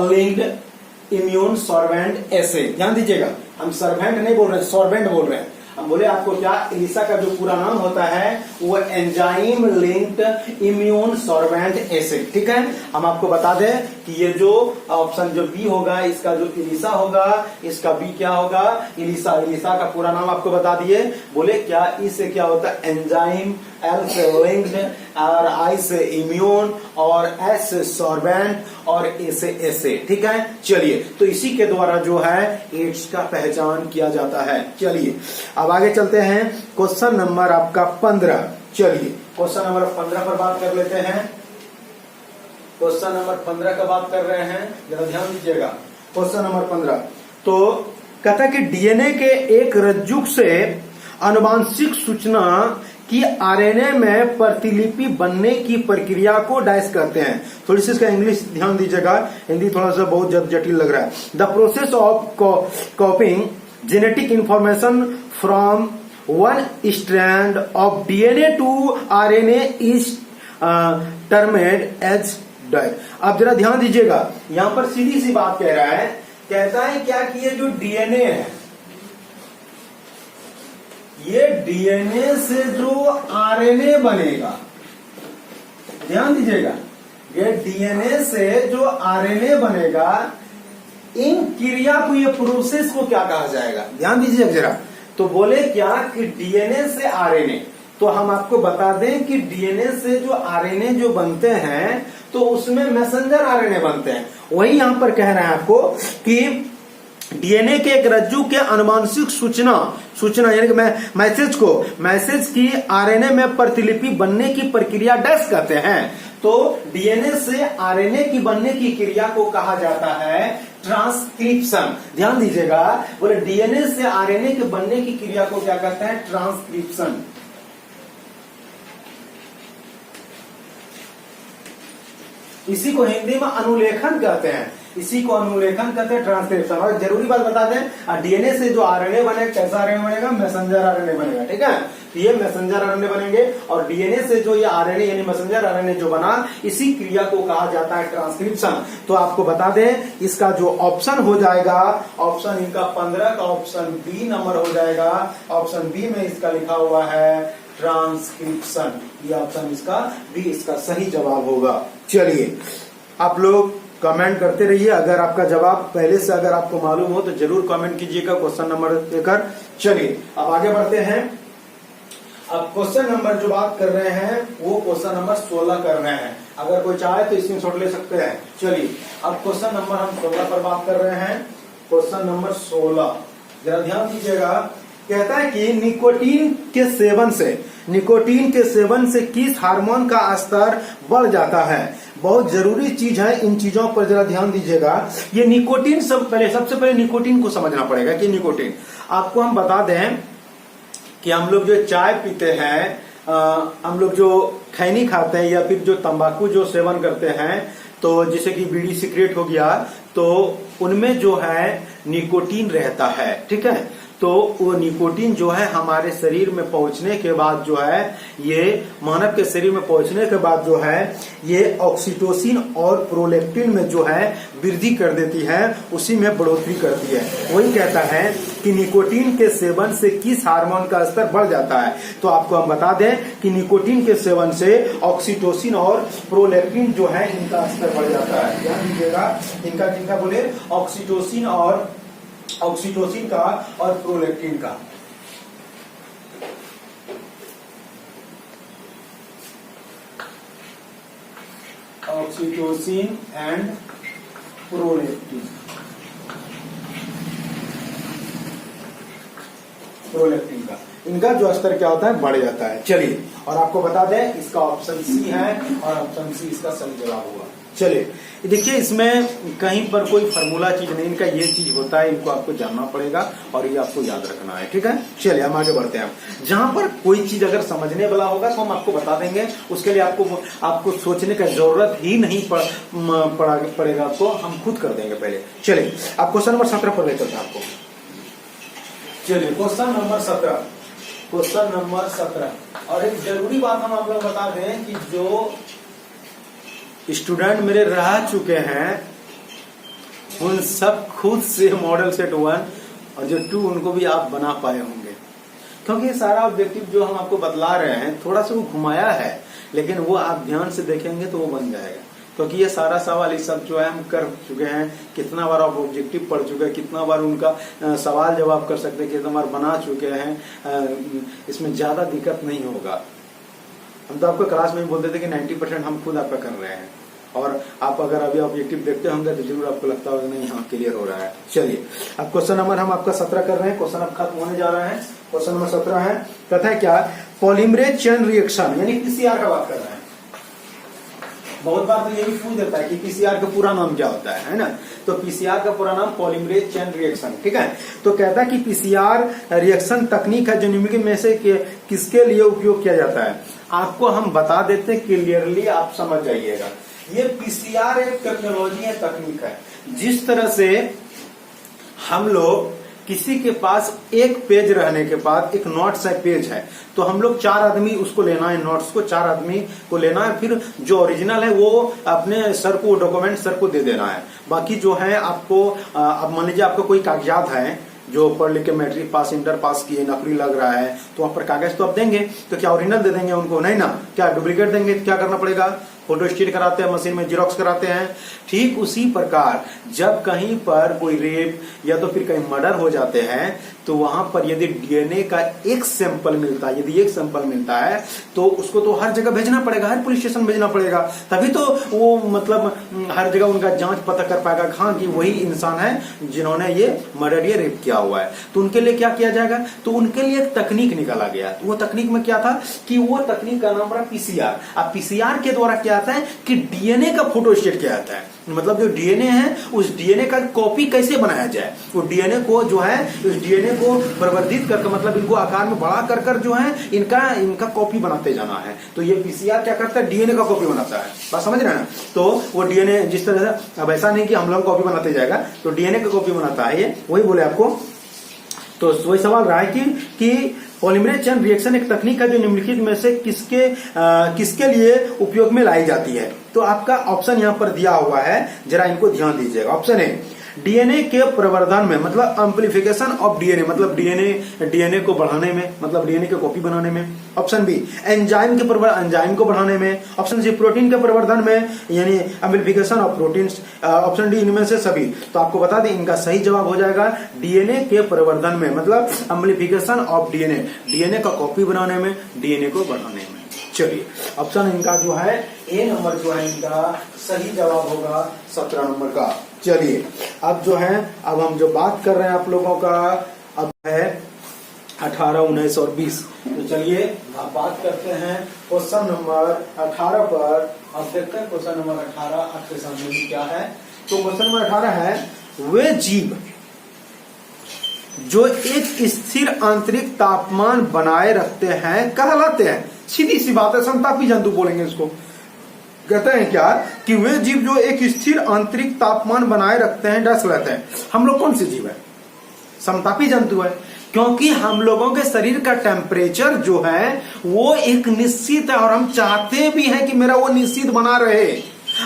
लिंक्ड इम्यून सॉर्बेंट एसे, ध्यान दीजिएगा, हम सर्वेंट नहीं बोल रहे, सॉर्बेंट बोल रहे हैं। हम बोले आपको क्या, इलिसा का जो पूरा नाम होता है वो एंजाइम लिंक्ड इम्यून सॉर्बेंट एसे, ठीक है। हम आपको बता दें कि ये जो ऑप्शन जो बी होगा इसका जो इलिसा होगा, इसका बी क्या होगा, इलिसा। इलिसा का पूरा नाम आपको बता दिए। बोले क्या, इससे क्या होता है एंजाइम, एल से लिंक्ड और आई से इम्यून और एस से सॉर्बेंट और ए से एसे, ठीक है। चलिए, तो इसी के द्वारा जो है एड्स का पहचान किया जाता है। चलिए अब आगे चलते हैं। क्वेश्चन नंबर आपका 15। चलिए क्वेश्चन नंबर 15 पर बात कर लेते हैं। क्वेश्चन नंबर 15 का बात कर रहे हैं, जरा ध्यान दीजिएगा। क्वेश्चन नंबर 15, तो कहता है कि डीएनए के एक रज्जुक से आनुवांशिक सूचना कि आरएनए में प्रतिलिपि बनने की प्रक्रिया को डैश कहते हैं। थोड़ी सी इसका इंग्लिश ध्यान दीजिएगा, हिंदी थोड़ा सा बहुत जटिल लग रहा है। The process of copying genetic information from one strand of DNA to RNA is termed as dash. अब जरा ध्यान दीजिएगा, यहां पर सीधी सी बात कह रहा है, कहता है क्या कि ये जो डीएनए है, ये डीएनए से जो आरएनए बनेगा, ध्यान दीजिएगा, ये डीएनए से जो आरएनए बनेगा, इन क्रिया को, ये प्रोसेस को क्या कहा जाएगा, ध्यान दीजिएगा जरा। तो बोले क्या कि डीएनए से आरएनए, तो हम आपको बता दें कि डीएनए से जो आरएनए जो बनते हैं तो उसमें मैसेंजर आरएनए बनते हैं। वही यहां पर कह रहे हैं आपको कि डीएनए के एक रज्जु के आनुवांशिक सूचना यानी कि मैसेज की आरएनए में प्रतिलिपि बनने की प्रक्रिया डैश कहते हैं। तो डीएनए से आरएनए की बनने की क्रिया को कहा जाता है ट्रांसक्रिप्शन। ध्यान दीजिएगा, बोले डीएनए से आरएनए के बनने की क्रिया को क्या कहते हैं, ट्रांसक्रिप्शन। इसी को हिंदी में अनुलेखन कहते हैं, इसी को अनुलेखन कहते हैं, ट्रांसक्रिप्शन। और जरूरी बात बता दें, डीएनए से जो आरएनए बने, कैसा आरएनए बनेगा, मैसेंजर आरएनए बनेगा, ठीक है। तो ये मैसेंजर आरएनए बनेंगे और डीएनए से जो ये आरएनए यानी मैसेंजर आरएनए जो बना, इसी क्रिया को कहा जाता है ट्रांसक्रिप्शन। तो आपको बता दें, इसका जो ऑप्शन हो जाएगा, ऑप्शन इनका 15 का ऑप्शन बी नंबर हो जाएगा। ऑप्शन बी में इसका लिखा हुआ है ट्रांसक्रिप्शन, ये ऑप्शन इसका बी इसका सही जवाब होगा। चलिए आप लोग कमेंट करते रहिए, अगर आपका जवाब पहले से अगर आपको मालूम हो तो जरूर कमेंट कीजिएगा क्वेश्चन नंबर देकर। चलिए अब आगे बढ़ते हैं। अब क्वेश्चन नंबर जो बात कर रहे हैं वो क्वेश्चन नंबर 16 कर रहे हैं। अगर कोई चाहे तो स्क्रीनशॉट ले सकते हैं। चलिए अब क्वेश्चन नंबर हम 16 पर बात कर रहे हैं। क्वेश्चन नंबर 16 जरा ध्यान दीजिएगा, कहता है कि निकोटीन के सेवन से किस हार्मोन का स्तर बढ़ जाता है। बहुत जरूरी चीज है, इन चीजों पर जरा ध्यान दीजिएगा। ये निकोटीन सबसे पहले निकोटीन को समझना पड़ेगा कि निकोटीन, आपको हम बता दें कि हम लोग जो चाय पीते हैं हम लोग जो खैनी खाते हैं या फिर जो तंबाकू जो सेवन करते हैं, तो जैसे कि बीड़ी सिगरेट हो गया, तो उनमें जो है निकोटीन रहता है, ठीक है। तो वो निकोटीन जो है हमारे शरीर में पहुंचने के बाद जो है, ये मानव के शरीर में पहुंचने के बाद जो है ये ऑक्सीटोसिन और प्रोलैक्टिन में जो है वृद्धि कर देती है, उसी में बढ़ोतरी करती है। वही कहता है कि निकोटीन के सेवन से किस हार्मोन का स्तर बढ़ जाता है। तो आपको हम बता दें कि निकोटीन के सेवन से ऑक्सीटोसिन और प्रोलैक्टिन जो है इनका स्तर बढ़ जाता है। ध्यान दीजिएगा, इनका बोले ऑक्सीटोसिन का और प्रोलैक्टिन का। ऑक्सीटोसिन एंड प्रोलैक्टिन का इनका जो स्तर क्या होता है, बढ़ जाता है। चलिए, और आपको बता दें इसका ऑप्शन सी है और ऑप्शन सी इसका सही जवाब हुआ। चलिए देखिए, इसमें कहीं पर कोई फार्मूला चीज नहीं, इनका ये चीज होता है, इनको आपको जानना पड़ेगा और ये आपको याद रखना है, ठीक है। चलिए हम आगे बढ़ते हैं। जहां पर कोई चीज अगर समझने वाला होगा तो हम आपको बता देंगे, उसके लिए आपको सोचने का जरूरत ही नहीं पड़ेगा, आपको हम खुद कर देंगे पहले। चलिए आप क्वेश्चन नंबर 17 पर ले चलते हैं आपको। चलिए क्वेश्चन नंबर 17 और एक जरूरी बात हम आप लोग बता दें कि जो स्टूडेंट मेरे रह चुके हैं उन सब खुद से मॉडल सेट 1 और जो 2 उनको भी आप बना पाए होंगे, क्योंकि ये सारा ऑब्जेक्टिव जो हम आपको बतला रहे हैं थोड़ा सा वो घुमाया है, लेकिन वो आप ध्यान से देखेंगे तो वो बन जाएगा। क्योंकि ये सारा सवाल ये सब जो है हम कर चुके हैं, कितना बार आप ऑब्जेक्टिव पढ़ चुके हैं, कितना बार उनका सवाल जवाब कर सकते हैं, कितना बार बना चुके हैं, इसमें ज्यादा दिक्कत नहीं होगा। हम तो आपको क्लास में बोलते थे कि 90% हम खुद आपका कर रहे हैं, और आप अगर अभी ऑब्जेक्टिव देखते होंगे तो जरूर आपको लगता होगा नहीं हाँ क्लियर हो रहा है। चलिए अब क्वेश्चन नंबर हम आपका 17 कर रहे हैं, क्वेश्चन अब खत्म होने जा रहा है। क्वेश्चन नंबर 17 है, कहता है क्या, पॉलीमरेज चेन रिएक्शन यानी पीसीआर का बात कर रहे हैं। बहुत बार तो ये भी पूछ देता है कि पीसीआर का पूरा नाम क्या होता है ना। तो पीसीआर का पूरा नाम पॉलीमरेज चेन रिएक्शन, ठीक है। तो कहता है कि पीसीआर रिएक्शन तकनीक है जो निम्नलिखित में से किसके लिए उपयोग किया जाता है। आपको हम बता देते हैं, क्लियरली आप समझ जाइएगा। ये पीसीआर एक टेक्नोलॉजी है, तकनीक है। जिस तरह से हम लोग किसी के पास एक पेज रहने के बाद एक नोट्स है, पेज है, तो हम लोग 4 आदमी उसको लेना है, नोट्स को 4 आदमी को लेना है, फिर जो ओरिजिनल है वो अपने सर को, डॉक्यूमेंट सर को दे देना है। बाकी जो है आपको, अब मान लीजिए आपका कोई कागजात है जो पढ़ लिख के मैट्रिक पास, इंटर पास किए, नौकरी लग रहा है, तो वहां पर कागज तो आप देंगे, तो क्या ओरिजिनल दे देंगे उनको? नहीं ना, क्या डुप्लीकेट देंगे? क्या करना पड़ेगा? फोटो स्टेट कराते हैं, मशीन में जिरोक्स कराते हैं। ठीक उसी प्रकार जब कहीं पर कोई रेप या तो फिर कहीं मर्डर हो जाते हैं, तो वहां पर यदि डीएनए का एक सैंपल मिलता है, यदि एक सैंपल मिलता है तो उसको तो हर जगह भेजना पड़ेगा, हर पुलिस स्टेशन भेजना पड़ेगा, तभी तो वो मतलब हर जगह उनका जांच पता कर पाएगा हाँ कि वही इंसान है जिन्होंने ये मर्डर या रेप किया हुआ है। तो उनके लिए क्या किया जाएगा? तो उनके लिए एक तकनीक निकाला गया। तो वो तकनीक में क्या था कि वो तकनीक का नाम रहा पीसीआर। अब पीसीआर के द्वारा क्या आता है कि डीएनए का फोटो स्टेट किया जाता है, मतलब जो डीएनए है उस डीएनए का कॉपी कैसे बनाया जाए। वो डीएनए को जो है, उस डीएनए को प्रवर्धित करके, मतलब इनको आकार में बड़ा कर कर जो है इनका कॉपी बनाते जाना है। तो ये पीसीआर क्या करता है? डीएनए का कॉपी बनाता है। बात समझ रहे हैं ना? तो वो डीएनए जिस तरह से, अब ऐसा नहीं कि हम लोग कॉपी बनाते जाएगा, तो डीएनए का कॉपी बनाता है ये, वही बोले आपको। तो वही सवाल रहा है कि पॉलीमरेज चेन रिएक्शन एक तकनीक है जो निम्नलिखित में से किसके लिए उपयोग में लाई जाती है। तो आपका ऑप्शन यहां पर दिया हुआ है, जरा इनको ध्यान दीजिएगा। ऑप्शन ए, डीएनए के प्रवर्धन में, मतलब एम्प्लीफिकेशन ऑफ डीएनए, मतलब डीएनए को बढ़ाने में, मतलब डीएनए की कॉपी बनाने में। ऑप्शन बी, एंजाइम को बढ़ाने में। ऑप्शन सी, प्रोटीन के प्रवर्धन में, यानी amplification of proteins. Option D, इनमें से सभी। तो आपको बता दें इनका सही जवाब हो जाएगा डीएनए के प्रवर्धन में, मतलब एम्प्लीफिकेशन ऑफ डीएनए का कॉपी बनाने में, डीएनए को बढ़ाने में। चलिए ऑप्शन इनका जो है ए नंबर जो है इनका सही जवाब होगा 17 नंबर का। चलिए अब जो है, अब हम जो बात कर रहे हैं आप लोगों का अब है 18, 19 और 20। तो चलिए अब बात करते हैं क्वेश्चन नंबर 18 पर। अब देखते हैं क्वेश्चन नंबर 18 आपके सामने क्या है। तो क्वेश्चन नंबर 18 है, वे जीव जो एक स्थिर आंतरिक तापमान बनाए रखते हैं कहलाते हैं। सीधी सी बात है, समतापी जंतु बोलेंगे इसको। कहते हैं क्या कि वे जीव जो एक स्थिर आंतरिक तापमान बनाए रखते हैं डस लेते हैं। हम लोग कौन से जीव है? समतापी जंतु है, क्योंकि हम लोगों के शरीर का टेम्परेचर जो है वो एक निश्चित है और हम चाहते भी हैं कि मेरा वो निश्चित बना रहे।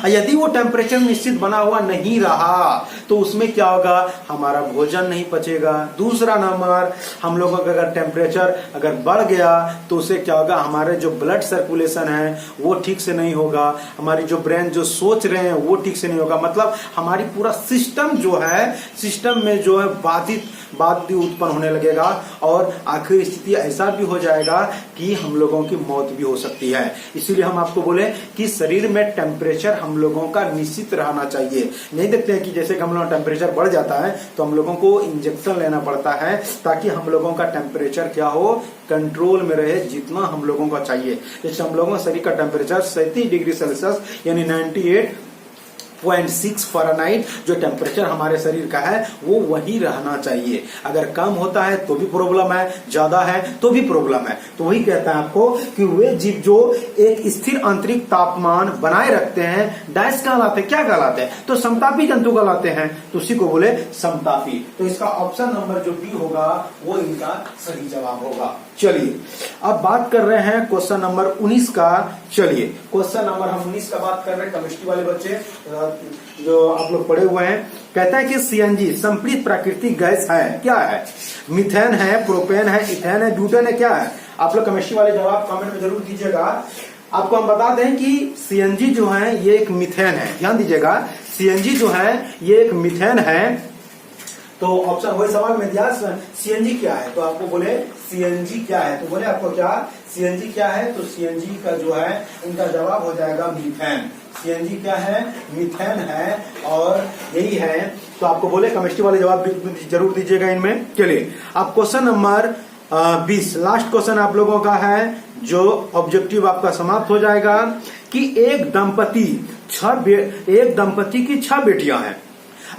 यदि वो टेम्परेचर निश्चित बना हुआ नहीं रहा तो उसमें क्या होगा, हमारा भोजन नहीं पचेगा। दूसरा नंबर, हम लोगों का अगर टेम्परेचर अगर बढ़ गया तो उससे क्या होगा, हमारे जो ब्लड सर्कुलेशन है वो ठीक से नहीं होगा, हमारी जो ब्रेन जो सोच रहे हैं वो ठीक से नहीं होगा। मतलब हमारी पूरा सिस्टम जो है, सिस्टम में जो है बाधित उत्पन्न होने लगेगा और आखिर स्थिति ऐसा भी हो जाएगा कि हम लोगों की मौत भी हो सकती है। इसीलिए हम आपको बोले कि शरीर में टेम्परेचर हम लोगों का निश्चित रहना चाहिए। नहीं देखते हैं कि जैसे हम लोगों का टेम्परेचर बढ़ जाता है तो हम लोगों को इंजेक्शन लेना पड़ता है ताकि हम लोगों का टेम्परेचर क्या हो, कंट्रोल में रहे जितना हम लोगों को चाहिए। जैसे हम लोगों का शरीर का टेम्परेचर 37 डिग्री सेल्सियस यानी 98.6 फ़ारेनहाइट जो टेम्परेचर हमारे शरीर का है वो वही रहना चाहिए। अगर कम होता है तो भी प्रॉब्लम है, ज्यादा है तो भी प्रॉब्लम है। तो वही कहता है आपको कि वे जीव जो एक स्थिर आंतरिक तापमान बनाए रखते हैं डैश कहलाते हैं। क्या कहलाते हैं? तो समतापी जंतु कहलाते हैं। तो उसी को बोले समतापी। तो इसका ऑप्शन नंबर जो बी होगा वो इनका सही जवाब होगा। चलिए अब बात कर रहे हैं क्वेश्चन नंबर 19 का। चलिए क्वेश्चन नंबर हम 19 का बात कर रहे हैं। केमिस्ट्री वाले बच्चे जो आप लोग पढ़े हुए हैं, कहता है कि सीएनजी संपीड़ित प्राकृतिक गैस है। क्या है? मीथेन है, प्रोपेन है, इथेन है, ब्यूटेन है। क्या है? आप लोग केमिस्ट्री वाले जवाब कमेंट में जरूर दीजिएगा। आपको हम बता दें कि सीएनजी जो है ये एक मीथेन है। ध्यान दीजिएगा, सीएनजी जो है ये एक मीथेन है। तो ऑप्शन वही सवाल में दिया सीएनजी क्या है, तो आपको बोले सीएनजी क्या है, तो बोले आपको क्या सीएनजी क्या है, तो सीएनजी का जो है इनका जवाब हो जाएगा मीथेन। सीएनजी क्या है? मीथेन है और यही है। तो आपको बोले केमिस्ट्री वाले जवाब जरूर दीजिएगा इनमें। चलिए अब क्वेश्चन नंबर 20 लास्ट क्वेश्चन आप लोगों का है जो ऑब्जेक्टिव आपका समाप्त हो जाएगा कि एक दंपति की 6 बेटियां हैं।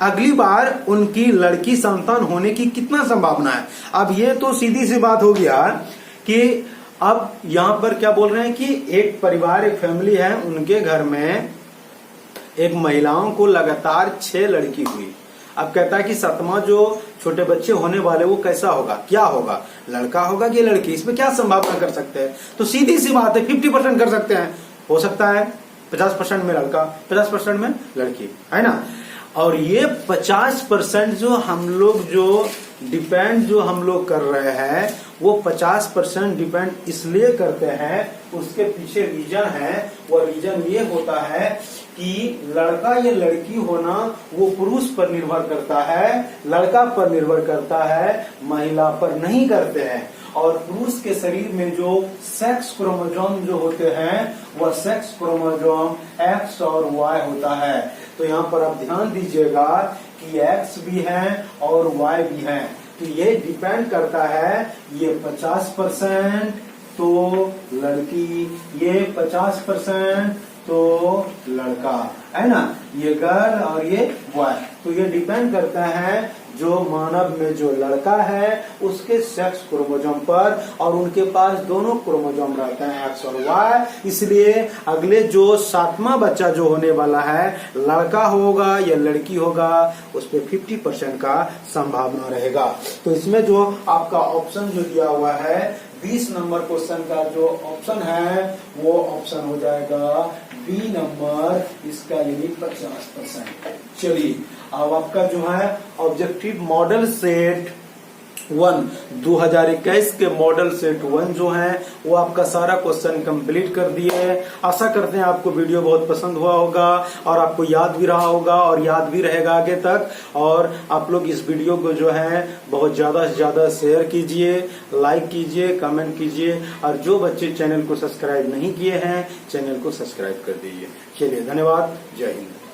अगली बार उनकी लड़की संतान होने की कितना संभावना है? अब ये तो सीधी सी बात हो गया कि अब यहां पर क्या बोल रहे हैं कि एक परिवार, एक फैमिली है, उनके घर में एक महिलाओं को लगातार 6 लड़की हुई। अब कहता है कि 7वां जो छोटे बच्चे होने वाले वो कैसा होगा, क्या होगा, लड़का होगा कि लड़की? इसमें क्या संभावना कर सकते हैं? तो सीधी सी बात है 50% कर सकते हैं। हो सकता है 50% में लड़का, 50% में लड़की, है ना। और ये 50% जो हम लोग जो हम लोग कर रहे हैं वो 50% डिपेंड इसलिए करते हैं, उसके पीछे रीजन है। वो रीजन ये होता है कि लड़का या लड़की होना वो पुरुष पर निर्भर करता है, लड़का पर निर्भर करता है, महिला पर नहीं करते हैं। और पुरुष के शरीर में जो सेक्स क्रोमोसोम जो होते हैं वह सेक्स क्रोमोसोम X और Y होता है। तो यहाँ पर आप ध्यान दीजिएगा कि X भी है और Y भी है। तो ये डिपेंड करता है, ये 50% तो लड़की, ये 50% तो लड़का, है ना, ये गर्ल और ये बॉय। तो ये डिपेंड करता है जो मानव में जो लड़का है उसके सेक्स क्रोमोसोम पर, और उनके पास दोनों क्रोमोसोम रहते हैं X और Y। इसलिए अगले जो 7वां बच्चा जो होने वाला है लड़का होगा या लड़की होगा उस पर 50% का संभावना रहेगा। तो इसमें जो आपका ऑप्शन जो दिया हुआ है 20 नंबर क्वेश्चन का जो ऑप्शन है वो ऑप्शन हो जाएगा बी नंबर, इसका यानी 50%। चलिए अब आपका जो है ऑब्जेक्टिव मॉडल सेट 1 2021 के मॉडल सेट 1 जो है वो आपका सारा क्वेश्चन कंप्लीट कर दिए। आशा करते हैं आपको वीडियो बहुत पसंद हुआ होगा और आपको याद भी रहा होगा और याद भी रहेगा आगे तक। और आप लोग इस वीडियो को जो है बहुत ज्यादा से ज्यादा शेयर कीजिए, लाइक कीजिए, कमेंट कीजिए, और जो बच्चे चैनल को सब्सक्राइब नहीं किए हैं चैनल को सब्सक्राइब कर दीजिए। चलिए धन्यवाद, जय हिंद।